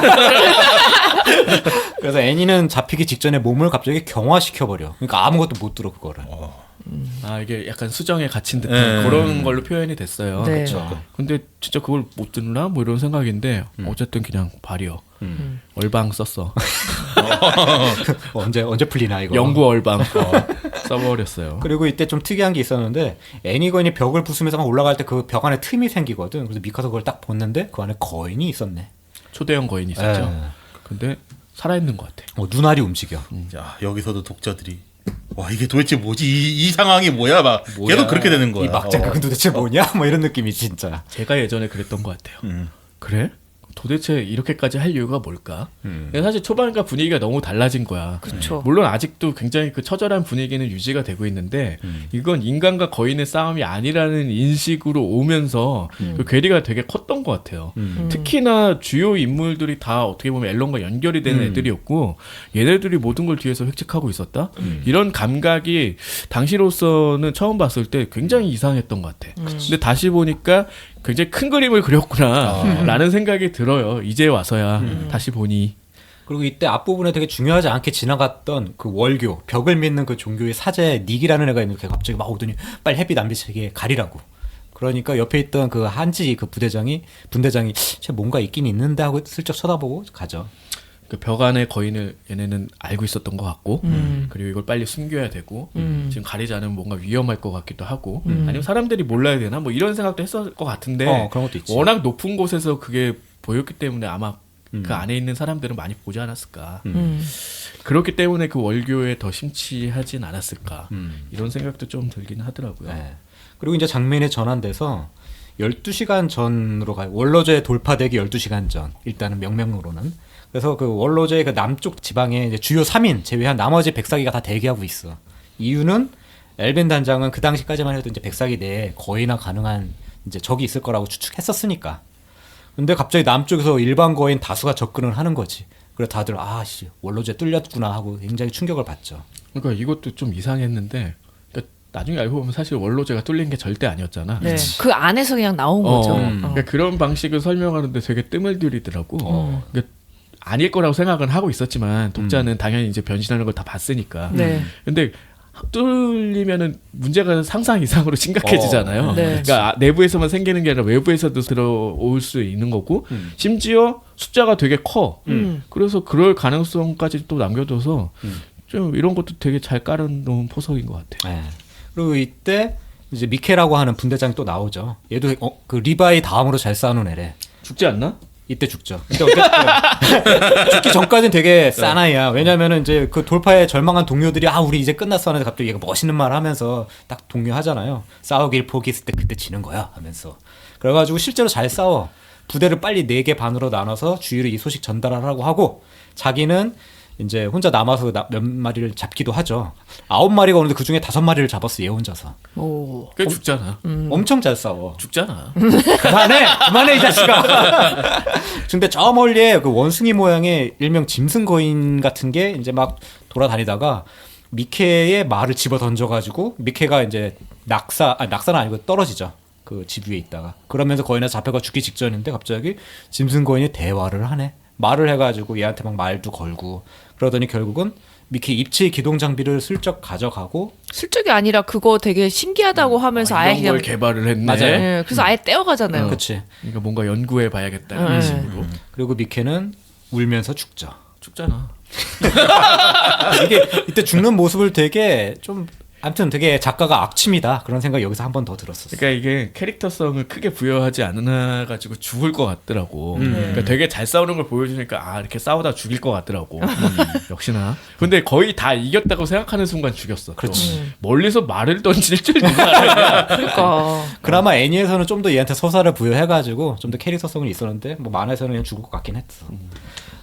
그래서 애니는 잡히기 직전에 몸을 갑자기 경화시켜버려. 그러니까 아무것도 못 들어 그거를. 아 이게 약간 수정에 갇힌 듯한 그런 걸로 표현이 됐어요. 네. 그렇죠. 근데 진짜 그걸 못 듣나 뭐 이런 생각인데 어쨌든 그냥 발이요. 얼방 썼어. 언제 풀리나 이거. 영구 얼방 써버렸어요. 그리고 이때 좀 특이한 게 있었는데 애니건이 벽을 부수면서 막 올라갈 때 그 벽 안에 틈이 생기거든. 그래서 미카사 그걸 딱 봤는데 그 안에 거인이 있었네. 초대형 거인이 있었죠. 에. 근데 살아있는 것 같아. 눈알이 움직여. 자 여기서도 독자들이 와 이게 도대체 뭐지 이 상황이 뭐야 막 뭐야? 계속 그렇게 되는 거야. 이 막장극은 도대체 뭐냐? 뭐 이런 느낌이 진짜. 제가 예전에 그랬던 것 같아요. 그래? 도대체 이렇게까지 할 이유가 뭘까? 근데 사실 초반과 분위기가 너무 달라진 거야. 그쵸. 물론 아직도 굉장히 그 처절한 분위기는 유지가 되고 있는데 이건 인간과 거인의 싸움이 아니라는 인식으로 오면서 그 괴리가 되게 컸던 것 같아요. 특히나 주요 인물들이 다 어떻게 보면 앨런과 연결이 되는 애들이었고 얘네들이 모든 걸 뒤에서 획책하고 있었다? 이런 감각이 당시로서는 처음 봤을 때 굉장히 이상했던 것 같아. 근데 다시 보니까 굉장히 큰 그림을 그렸구나 라는 생각이 들어요. 이제 와서야 다시 보니. 그리고 이때 앞부분에 되게 중요하지 않게 지나갔던 그 월교, 벽을 믿는 그 종교의 사제 닉이라는 애가 있는데 갑자기 막 오더니 빨리 햇빛 안 비치게 가리라고. 그러니까 옆에 있던 그 한지 그 분대장이 쟤 뭔가 있긴 있는데 하고 슬쩍 쳐다보고 가죠. 그 벽 안에 거인을 얘네는 알고 있었던 것 같고 그리고 이걸 빨리 숨겨야 되고 지금 가리지 않으면 뭔가 위험할 것 같기도 하고 아니면 사람들이 몰라야 되나 뭐 이런 생각도 했을 것 같은데 그런 것도 있지. 워낙 높은 곳에서 그게 보였기 때문에 아마 그 안에 있는 사람들은 많이 보지 않았을까. 그렇기 때문에 그 월교에 더 심취하진 않았을까. 이런 생각도 좀 들긴 하더라고요. 네. 그리고 이제 장면이 전환돼서 12시간 전으로 가요. 원로제 돌파되기 12시간 전. 일단은 명명으로는. 그래서 그 원로제의 그 남쪽 지방에 이제 주요 3인 제외한 나머지 백사기가 다 대기하고 있어. 이유는 엘벤 단장은 그 당시까지만 해도 이제 백사기 내에 거의나 가능한 이제 적이 있을 거라고 추측했었으니까. 근데 갑자기 남쪽에서 일반 거인 다수가 접근을 하는 거지. 그래서 다들 아씨 원로제 뚫렸구나 하고 굉장히 충격을 받죠. 그러니까 이것도 좀 이상했는데 그러니까 나중에 알고 보면 사실 원로제가 뚫린 게 절대 아니었잖아. 네. 그 안에서 그냥 나온 거죠. 그러니까 그런 방식을 설명하는데 되게 뜸을 들이더라고. 그러니까 아닐 거라고 생각은 하고 있었지만 독자는 당연히 이제 변신하는 걸 다 봤으니까. 네. 근데 뚫리면은 문제가 상상 이상으로 심각해지잖아요. 네. 그러니까 내부에서만 생기는 게 아니라 외부에서도 들어올 수 있는 거고 심지어 숫자가 되게 커. 그래서 그럴 가능성까지 또 남겨둬서 좀 이런 것도 되게 잘 깔아놓은 포석인 것 같아. 네. 그리고 이때 이제 미케라고 하는 분대장이 또 나오죠. 얘도 그 리바이 다음으로 잘 싸우는 애래. 죽지 않나? 이때 죽죠. 근데 어쨌든 죽기 전까지는 되게 싸나이야. 왜냐면은 이제 그 돌파에 절망한 동료들이 우리 이제 끝났어 하는데 갑자기 얘가 멋있는 말 하면서 딱 동요하잖아요. 싸우길 포기했을 때 그때 지는 거야 하면서. 그래가지고 실제로 잘 싸워. 부대를 빨리 4개 반으로 나눠서 주위로 이 소식 전달하라고 하고 자기는 이제 혼자 남아서 몇 마리를 잡기도 하죠. 9마리가 오는데 그 중에 5마리를 잡았어 얘 혼자서. 오. 꽤 죽잖아. 엄청 잘 싸워. 죽잖아. 그만해 이 자식아. 근데 저 멀리에 그 원숭이 모양의 일명 짐승 거인 같은 게 이제 막 돌아다니다가 미케의 말을 집어 던져가지고 미케가 이제 낙사는 아니고 떨어지죠. 그 집 위에 있다가 그러면서 거인에 잡혀가 죽기 직전인데 갑자기 짐승 거인이 대화를 하네. 말을 해가지고 얘한테 막 말도 걸고 그러더니 결국은 미케 입체 기동 장비를 슬쩍 가져가고 슬쩍이 아니라 그거 되게 신기하다고 하면서 아예 이런 걸 그냥 개발을 했네. 맞아요. 네, 그래서 아예 떼어가잖아요. 그치. 그러니까 뭔가 연구해 봐야겠다 이런 식으로. 그리고 미케는 울면서 죽죠. 죽잖아. 이게 이때 죽는 모습을 되게 좀 아무튼 되게 작가가 악취미다 그런 생각이 여기서 한 번 더 들었었어. 그러니까 이게 캐릭터성을 크게 부여하지 않아 가지고 죽을 것 같더라고. 그러니까 되게 잘 싸우는 걸 보여주니까 이렇게 싸우다 죽일 것 같더라고. 역시나. 근데 거의 다 이겼다고 생각하는 순간 죽였어. 그렇지. 멀리서 말을 던질 줄 누가 알았냐. 그러니까 그나마 애니에서는 좀 더 얘한테 서사를 부여해가지고 좀 더 캐릭터성이 있었는데 뭐 만화에서는 그냥 죽을 것 같긴 했어.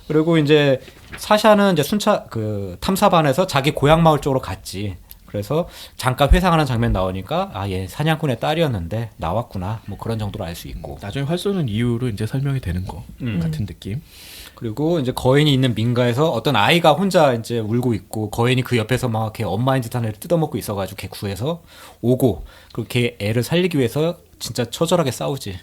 그리고 이제 사샤는 이제 순차 그 탐사반에서 자기 고향 마을 쪽으로 갔지. 그래서 잠깐 회상하는 장면 나오니까 아, 얘 사냥꾼의 딸이었는데 나왔구나. 뭐 그런 정도로 알 수 있고. 나중에 활 쏘는 이유로 이제 설명이 되는 거 같은 느낌. 그리고 이제 거인이 있는 민가에서 어떤 아이가 혼자 이제 울고 있고 거인이 그 옆에서 막 걔 엄마인 듯한 애를 뜯어먹고 있어가지고 걔 구해서 오고 그리고 걔 애를 살리기 위해서 진짜 처절하게 싸우지.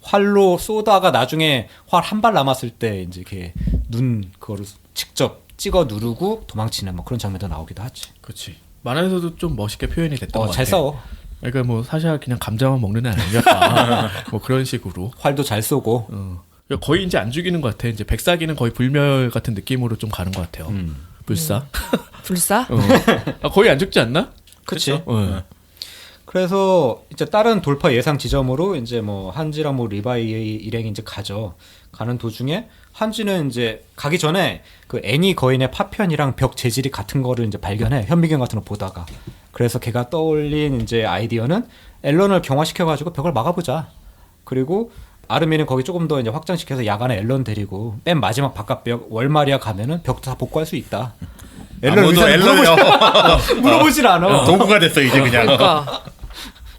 활로 쏘다가 나중에 활 한 발 남았을 때 이제 걔 눈 그거를 직접 찍어 누르고 도망치는 뭐 그런 장면도 나오기도 하지. 그렇지. 만화에서도 좀 멋있게 표현이 됐던 것 같아. 잘 싸워. 그러니까 뭐 사실 그냥 감자만 먹는 애 아니었다. 뭐 그런 식으로. 활도 잘 쏘고. 그러니까 거의 이제 안 죽이는 것 같아. 이제 백사기는 거의 불멸 같은 느낌으로 좀 가는 것 같아요. 불사. 불사? 아, 거의 안 죽지 않나? 그치. 어. 그래서 이제 다른 돌파 예상 지점으로 이제 뭐 한지랑 뭐 리바이 일행이 이제 가는 도중에 한지는 이제 가기 전에 그 애니 거인의 파편이랑 벽 재질이 같은 거를 이제 발견해. 현미경 같은 거 보다가. 그래서 걔가 떠올린 이제 아이디어는 앨런을 경화시켜가지고 벽을 막아보자. 그리고 아르미는 거기 조금 더 이제 확장시켜서 야간에 앨런 데리고 맨 마지막 바깥벽 월마리아 가면은 벽도 다 복구할 수 있다. 아무도 앨런을 물어보질 않아. 도구가 됐어 이제 그냥. 그러니까.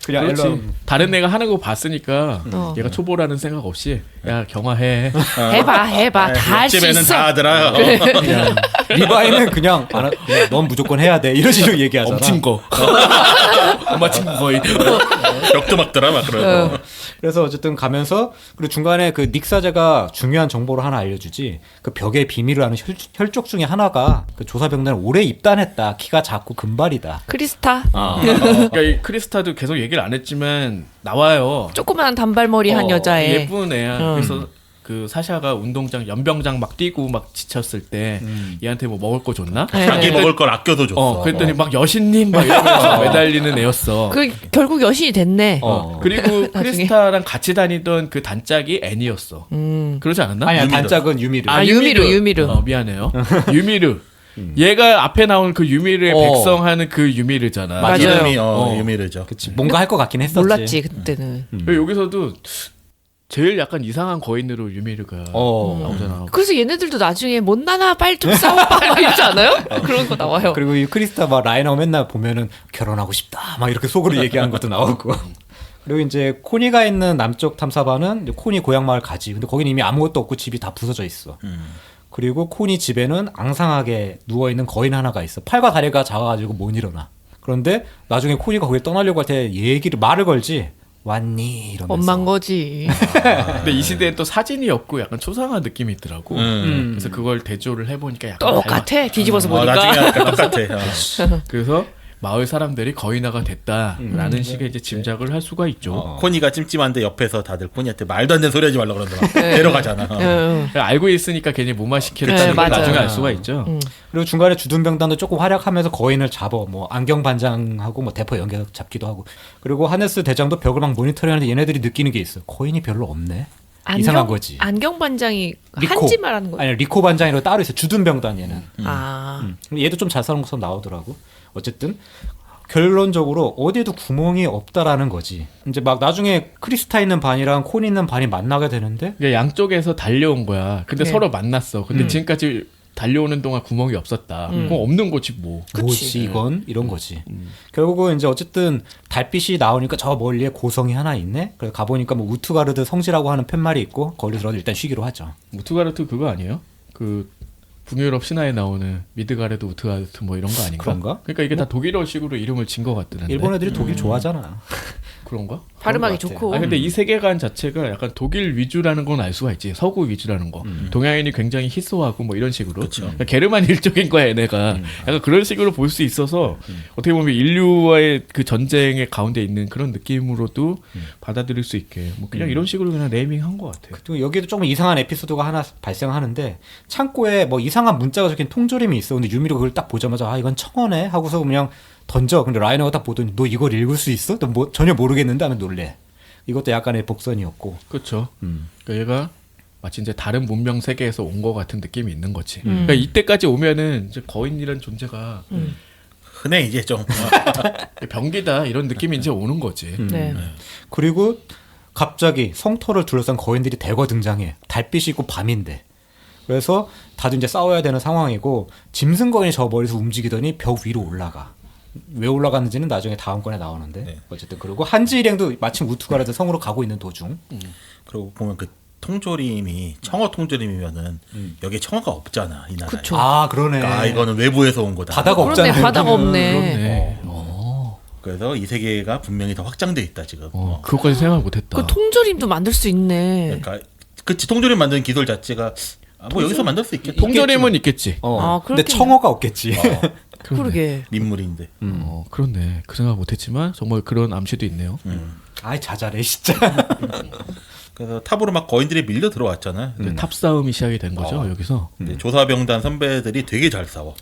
그냥 그렇지. 앨런. 다른 애가 하는 거 봤으니까 어. 얘가 초보라는 생각 없이 야 경화해. 해봐 다 할 수 집에는 있어. 다 하더라. 리바이는 그냥 넌 무조건 해야 돼 이런 식으로 얘기하잖아. 엄친 거. 엄마 친구 거의. 벽도 막더라 막 그러고. 그래서 어쨌든 가면서 그리고 중간에 그 닉사제가 중요한 정보를 하나 알려주지. 그 벽의 비밀을 아는 혈족 중에 하나가 그 조사병단에 오래 입단했다. 키가 작고 금발이다. 크리스타 그러니까 이 크리스타도 계속 얘기를 안 했지만 나와요. 조그만 단발머리 한 여자애. 예쁜 애야. 그래서 그 사샤가 운동장 연병장 막 뛰고 막 지쳤을 때 얘한테 뭐 먹을 거 줬나? 네. 자기 먹을 걸 아껴서 줬어. 그랬더니 막 여신님 막 이러면서 매달리는 애였어. 그 결국 여신이 됐네. 그리고 나중에. 크리스타랑 같이 다니던 그 단짝이 애니였어. 그러지 않았나? 아니야 유미르. 단짝은 유미르. 유미르. 미안해요. 유미르. 얘가 앞에 나온 그 유미르의 백성하는 그 유미르잖아. 맞아요. 이름이 유미르죠. 그치. 뭔가 할 것 같긴 했었지. 몰랐지 그때는. 여기서도 제일 약간 이상한 거인으로 유미르가 나오잖아. 그래서 얘네들도 나중에 못 나나 빨리 좀 싸워봐 막 이러지 않아요? 그런 거 나와요. 그리고 이 크리스타 막 라이너 맨날 보면은 결혼하고 싶다 막 이렇게 속으로 얘기하는 것도 나오고. 그리고 이제 코니가 있는 남쪽 탐사반은 이제 코니 고향 마을 가지. 근데 거기는 이미 아무것도 없고 집이 다 부서져 있어. 그리고 코니 집에는 앙상하게 누워 있는 거인 하나가 있어. 팔과 다리가 작아가지고 못 일어나. 그런데 나중에 코니가 거기 떠나려고 할 때 말을 걸지. 왔니 이러면서. 엄만 거지. 근데 이 시대에 또 사진이 없고 약간 초상화 느낌이 있더라고. 그래서 그걸 대조를 해보니까 약간 똑같아. 뒤집어서 보니까. 나중에 하니까 똑같아. 그래서 마을 사람들이 거인화가 됐다라는 식의 이제 짐작을 할 수가 있죠. 코니가 찜찜한데 옆에서 다들 코니한테 말도 안 되는 소리 하지 말라 그러더라. 데려가잖아. 그러니까 알고 있으니까 괜히 무마시키겠다는 네, 걸 맞아요. 나중에 알 수가 있죠. 그리고 중간에 주둔병단도 조금 활약하면서 거인을 잡아. 뭐 안경 반장하고 뭐 대포 연계 잡기도 하고. 그리고 하네스 대장도 벽을 막 모니터링하는데 얘네들이 느끼는 게 있어. 거인이 별로 없네. 이상한 거지. 안경 반장이 리코. 한지 말하는 거야. 아니 리코 반장이라고 따로 있어. 주둔병단 얘는. 아. 얘도 좀 잘 싸는 것처럼 나오더라고. 어쨌든 결론적으로 어디에도 구멍이 없다라는 거지. 이제 막 나중에 크리스타 있는 반이랑 코니 있는 반이 만나게 되는데 그러니까 양쪽에서 달려온 거야. 근데 네. 서로 만났어. 근데 지금까지 달려오는 동안 구멍이 없었다. 그럼 없는 거지 뭐. 뭐지 이건 이런 거지. 결국은 이제 어쨌든 달빛이 나오니까 저 멀리에 고성이 하나 있네. 그래서 가보니까 뭐 우투가르드 성지라고 하는 팻말이 있고 거기 들어서 일단 쉬기로 하죠. 우트가르트 그거 아니에요? 그 북유럽 신화에 나오는 미드가레드 우트가르트 뭐 이런 거 아닌가? 그런가? 그러니까 이게 다 독일어식으로 이름을 진 것 같더라는데. 일본 애들이 독일 좋아하잖아. 그런가? 발음하기 그런 것 좋고. 아 근데 이 세계관 자체가 약간 독일 위주라는 건 알 수가 있지. 서구 위주라는 거. 동양인이 굉장히 희소하고 뭐 이런 식으로. 그러니까 게르만 일족인 거야 얘네가. 약간 그런 식으로 볼 수 있어서 어떻게 보면 인류와의 그 전쟁의 가운데 있는 그런 느낌으로도 받아들일 수 있게 뭐 그냥 이런 식으로 그냥 네이밍한 것 같아요. 그리고 여기에도 조금 이상한 에피소드가 하나 발생하는데 창고에 뭐 이상한 문자가 적힌 통조림이 있어. 근데 유미가 그걸 딱 보자마자 아 이건 청어네 하고서 그냥 던져. 근데 라이너가 딱 보더니 너 이걸 읽을 수 있어? 너 뭐 전혀 모르겠는데 하면 놀래. 이것도 약간의 복선이었고. 그렇죠. 그러니까 얘가 마치 이제 다른 문명 세계에서 온 것 같은 느낌이 있는 거지. 그러니까 이때까지 오면은 이제 거인이란 존재가 흔해 이제 좀. 병기다 이런 느낌이 이제 오는 거지. 네. 그리고 갑자기 성터를 둘러싼 거인들이 대거 등장해. 달빛이 있고 밤인데. 그래서 다들 이제 싸워야 되는 상황이고 짐승 거인이 저 멀리서 움직이더니 벽 위로 올라가. 왜 올라갔는지는 나중에 다음 건에 나오는데 네. 어쨌든 그리고 한지 일행도 마침 우투가라드 성으로 가고 있는 도중 그리고 보면 그 통조림이 청어 통조림이면은 여기에 청어가 없잖아 이 나라에. 그쵸. 아 그러네. 아 이거는 외부에서 온 거다. 바다가 그런데 없잖아요. 바다가 없네. 그렇네. 그래서 이 세계가 분명히 더 확장돼 있다 지금. 그것까지 생각 못했다. 그 통조림도 만들 수 있네. 그러니까 그치 통조림 만드는 기술 자체가 뭐 여기서 만들 수 있겠다. 통조림은 있겠지. 아, 근데 그렇겠네. 청어가 없겠지. 그러게. 민물인데. 그렇네. 그 생각 못했지만 정말 그런 암시도 있네요. 아이 자잘해 진짜. 그래서 탑으로 막 거인들이 밀려 들어왔잖아. 탑 싸움이 시작이 된 거죠 여기서. 근데 조사병단 선배들이 되게 잘 싸워.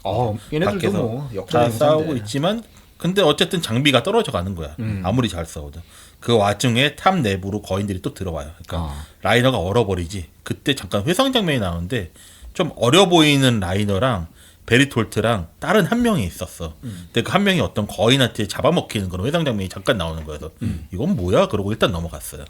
얘네들도 밖에서 뭐 다 역사의 싸우고 용사인데. 있지만 근데 어쨌든 장비가 떨어져 가는 거야. 아무리 잘 싸워도. 그 와중에 탑 내부로 거인들이 또 들어와요. 그러니까 라이너가 얼어버리지. 그때 잠깐 회상 장면이 나오는데 좀 어려 보이는 라이너랑 베리톨트랑 다른 한 명이 있었어. 근데 그 한 명이 어떤 거인한테 잡아먹히는 그런 회상 장면이 잠깐 나오는 거여서 이건 뭐야? 그러고 일단 넘어갔어요.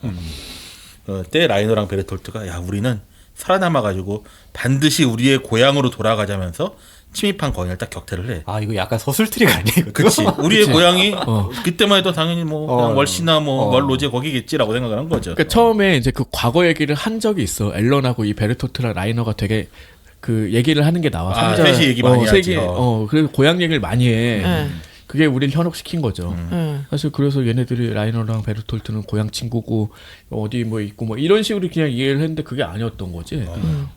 그때 라이너랑 베리톨트가 야 우리는 살아남아가지고 반드시 우리의 고향으로 돌아가자면서 침입한 거인을 딱 격퇴를 해. 아 이거 약간 서술트릭 아니야 이거? 그치. 우리의 고향이 그때만 해도 당연히 뭐 그냥 월시나 뭐 월로제 거기겠지라고 생각을 한 거죠. 그러니까 처음에 이제 그 과거 얘기를 한 적이 있어. 앨런하고 이 베르토트랑 라이너가 되게 그 얘기를 하는 게 나와. 아, 셋이 얘기 많이 하지. 그래서 고향 얘기를 많이 해. 네. 그게 우리를 현혹시킨 거죠. 네. 사실 그래서 얘네들이 라이너랑 베르톨트는 고향 친구고 어디 뭐 있고 뭐 이런 식으로 그냥 이해를 했는데 그게 아니었던 거지.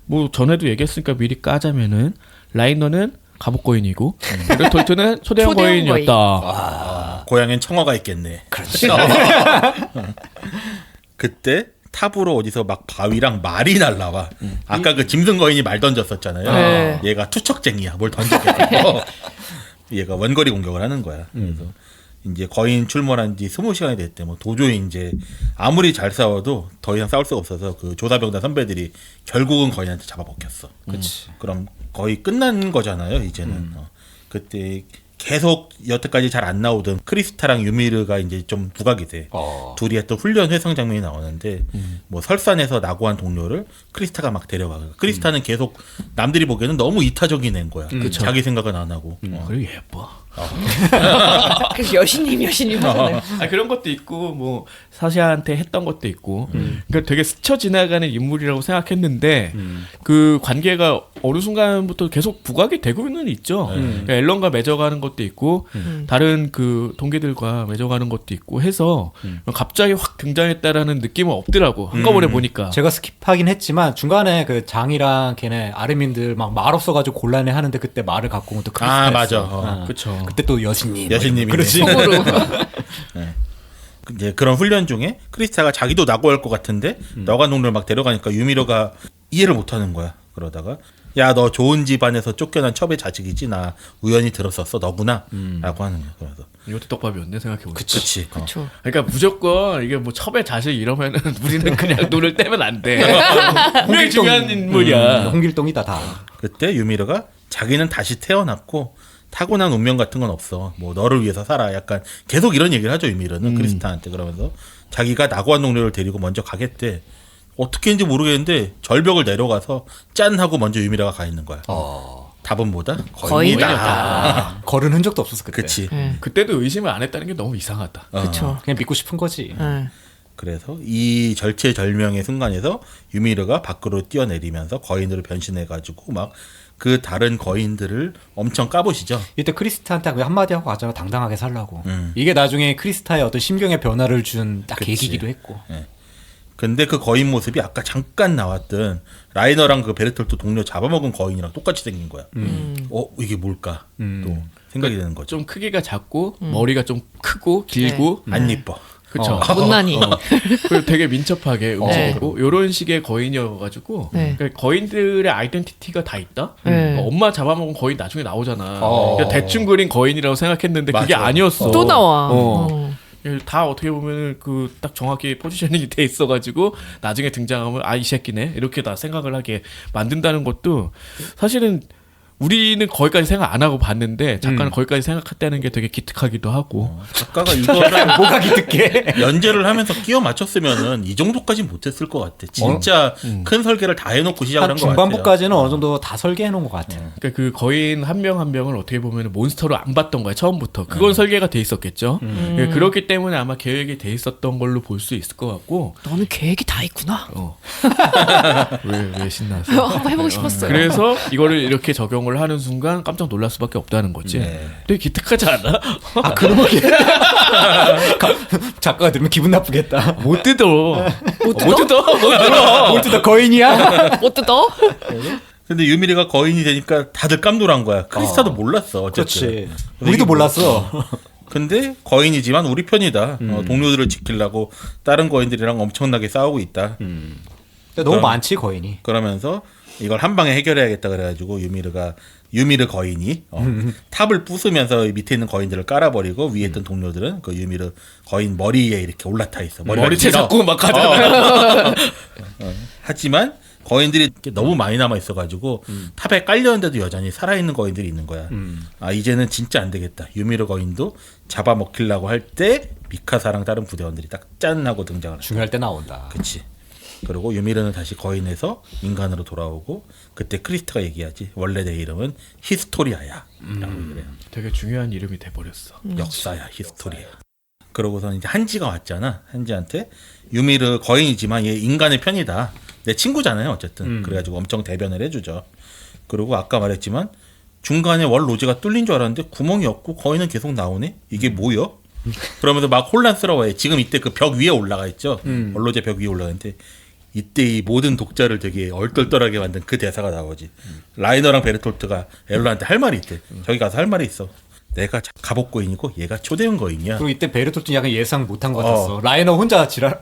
뭐 전에도 얘기했으니까 미리 까자면은 라이너는 갑옷거인이고 베르톨트는 초대형 초대형 거인이었다. 고향엔 청어가 있겠네. 그렇지. 그때 탑으로 어디서 막 바위랑 말이 날라와. 아까 그 짐승 거인이 말 던졌었잖아요. 네. 얘가 투척쟁이야. 뭘 던지겠어. 얘가 원거리 공격을 하는 거야. 그래서 이제 거인 출몰한 지 20시간이 됐대. 뭐 도저히 이제 아무리 잘 싸워도 더 이상 싸울 수가 없어서 그 조사병단 선배들이 결국은 거인한테 잡아먹혔어. 그치. 그럼 거의 끝난 거잖아요, 이제는. 그때 계속 여태까지 잘 안 나오던 크리스타랑 유미르가 이제 좀 부각이 돼. 둘이 했던 훈련 회상 장면이 나오는데 뭐 설산에서 낙오한 동료를 크리스타가 막 데려가. 크리스타는 계속 남들이 보기에는 너무 이타적인 애인 거야. 자기 생각은 안 하고. 그리고 예뻐. 그래서 여신님 하잖아요. 그런 것도 있고 뭐 사샤한테 했던 것도 있고 그러니까 되게 스쳐 지나가는 인물이라고 생각했는데 그 관계가 어느 순간부터 계속 부각이 되고는 있죠. 그러니까 앨런과 맺어가는 것도 있고 다른 그 동기들과 맺어가는 것도 있고 해서 갑자기 확 등장했다라는 느낌은 없더라고. 한꺼번에 보니까. 제가 스킵하긴 했지만 중간에 그 장이랑 걔네 아르민들 막 말 없어가지고 곤란해 하는데 그때 말을 갖고 온 또 크리스타. 아, 맞아. 그쵸. 그때 또 여신님. 여신님이 그렇지. 속으로. 이제 그런 훈련 중에 크리스타가 자기도 낙오할 것 같은데 너가 농를 막 데려가니까 유미로가 이해를 못하는 거야. 그러다가 야 너 좋은 집안에서 쫓겨난 첩의 자식이지 나 우연히 들었었어 너구나 라고 하는 거야. 그래서 이것도 떡밥이었네 생각해보니까. 그치. 그렇죠. 그러니까 무조건 이게 뭐 첩의 자식 이러면은 우리는 그냥 눈을 떼면 안 돼. 분명히 중요한 인물이야. 홍길동이다 다. 그때 유미르가 자기는 다시 태어났고 타고난 운명 같은 건 없어. 뭐 너를 위해서 살아. 약간 계속 이런 얘기를 하죠 유미르는 크리스타한테. 그러면서 자기가 낙오한 동료를 데리고 먼저 가겠대. 어떻게인지 모르겠는데 절벽을 내려가서 짠 하고 먼저 유미르가 가 있는 거야. 답은 뭐다? 거인이다. 걸은 흔적도 없었어 그때. 그치. 그때도 의심을 안 했다는 게 너무 이상하다. 그렇죠. 그냥 믿고 싶은 거지. 그래서 이 절체절명의 순간에서 유미르가 밖으로 뛰어내리면서 거인으로 변신해가지고 막 그 다른 거인들을 엄청 까보시죠. 이때 크리스타한테 한마디 하고 가잖아. 당당하게 살라고. 이게 나중에 크리스타의 어떤 심경의 변화를 준 딱 그치. 계기기도 했고. 근데 그 거인 모습이 아까 잠깐 나왔던 라이너랑 그 베르톨트 동료 잡아먹은 거인이랑 똑같이 생긴 거야. 이게 뭘까? 또 생각이 드는 거죠. 좀 크기가 작고 머리가 좀 크고 길고 안 이뻐. 그쵸. 못난이. 그리고 되게 민첩하게 움직이고 이런 식의 거인이어가지고 네. 그러니까 거인들의 아이덴티티가 다 있다. 네. 그러니까 엄마 잡아먹은 거인 나중에 나오잖아. 그러니까 대충 그린 거인이라고 생각했는데 그게 맞아. 아니었어. 또 나와. 다 어떻게 보면 그 딱 정확히 포지셔닝이 돼 있어가지고 나중에 등장하면 이 새끼네 이렇게 다 생각을 하게 만든다는 것도 사실은 우리는 거기까지 생각 안 하고 봤는데 작가는 거기까지 생각했다는 게 되게 기특하기도 하고. 작가가 이거를 뭐가 기특해? 연재를 하면서 끼워 맞췄으면은 이 정도까지 못했을 것 같아. 진짜 큰 설계를 다 해놓고 시작을 한 한 것 같아요. 중반부까지는 어느 정도 다 설계해 놓은 것 같아요. 그러니까 그 거인 한 명 한 명을 어떻게 보면 몬스터로 안 봤던 거야 처음부터. 그건 설계가 돼 있었겠죠. 그러니까 그렇기 때문에 아마 계획이 돼 있었던 걸로 볼 수 있을 것 같고. 너는 계획이 다 있구나. 왜 신나서? 한번 해보고 싶었어요. 그래서 이거를 이렇게 적용을 하는 순간 깜짝 놀랄 수밖에 없다는 거지. 네. 되게 기특하지 않아? 아 그러게. 작가가 들으면 기분 나쁘겠다. 못 뜯어. 못 뜯어? 못 뜯어. 못 뜯어. 볼트다 거인이야? 못 뜯어? 근데 유미리가 거인이 되니까 다들 깜놀한 거야. 크리스타도 몰랐어. 어쨌든. 그렇지. 우리도 몰랐어. 근데 거인이지만 우리 편이다. 동료들을 지키려고 다른 거인들이랑 엄청나게 싸우고 있다. 근데 너무 많지 거인이. 그러면서 이걸 한 방에 해결해야겠다 그래가지고 유미르 거인이 탑을 부수면서 밑에 있는 거인들을 깔아버리고 위에 있던 동료들은 그 유미르 거인 머리에 이렇게 올라타 있어. 머리채 잡고 막 하잖아. 하지만 거인들이 너무 많이 남아 있어가지고 탑에 깔렸는데도 여전히 살아있는 거인들이 있는 거야. 아 이제는 진짜 안 되겠다. 유미르 거인도 잡아먹히려고 할 때 미카사랑 다른 부대원들이 딱 짠 하고 등장을 해. 중요할 때 나온다. 그치. 그리고 유미르는 다시 거인에서 인간으로 돌아오고 그때 크리스트가 얘기하지. 원래 내 이름은 히스토리아야. 라고 얘기를 해요. 되게 중요한 이름이 돼버렸어. 역사야 히스토리아. 그러고서 이제 한지가 왔잖아. 한지한테 유미르 거인이지만 얘 인간의 편이다. 내 친구잖아요 어쨌든. 그래가지고 엄청 대변을 해주죠. 그리고 아까 말했지만 중간에 월 로제가 뚫린 줄 알았는데 구멍이 없고 거인은 계속 나오네. 이게 뭐여? 그러면서 막 혼란스러워해. 지금 이때 그 벽 위에 올라가 있죠. 원로제 벽 위에 올라가는데 이때 이 모든 독자를 되게 얼떨떨하게 만든 그 대사가 나오지. 라이너랑 베르톨트가 엘로한테 할 말이 있대. 저기 가서 할 말이 있어. 내가 갑옷 거인이고 얘가 초대형 거인이야. 그리고 이때 베르토트 약간 예상 못한 것 같았어. 라이너 혼자 지랄.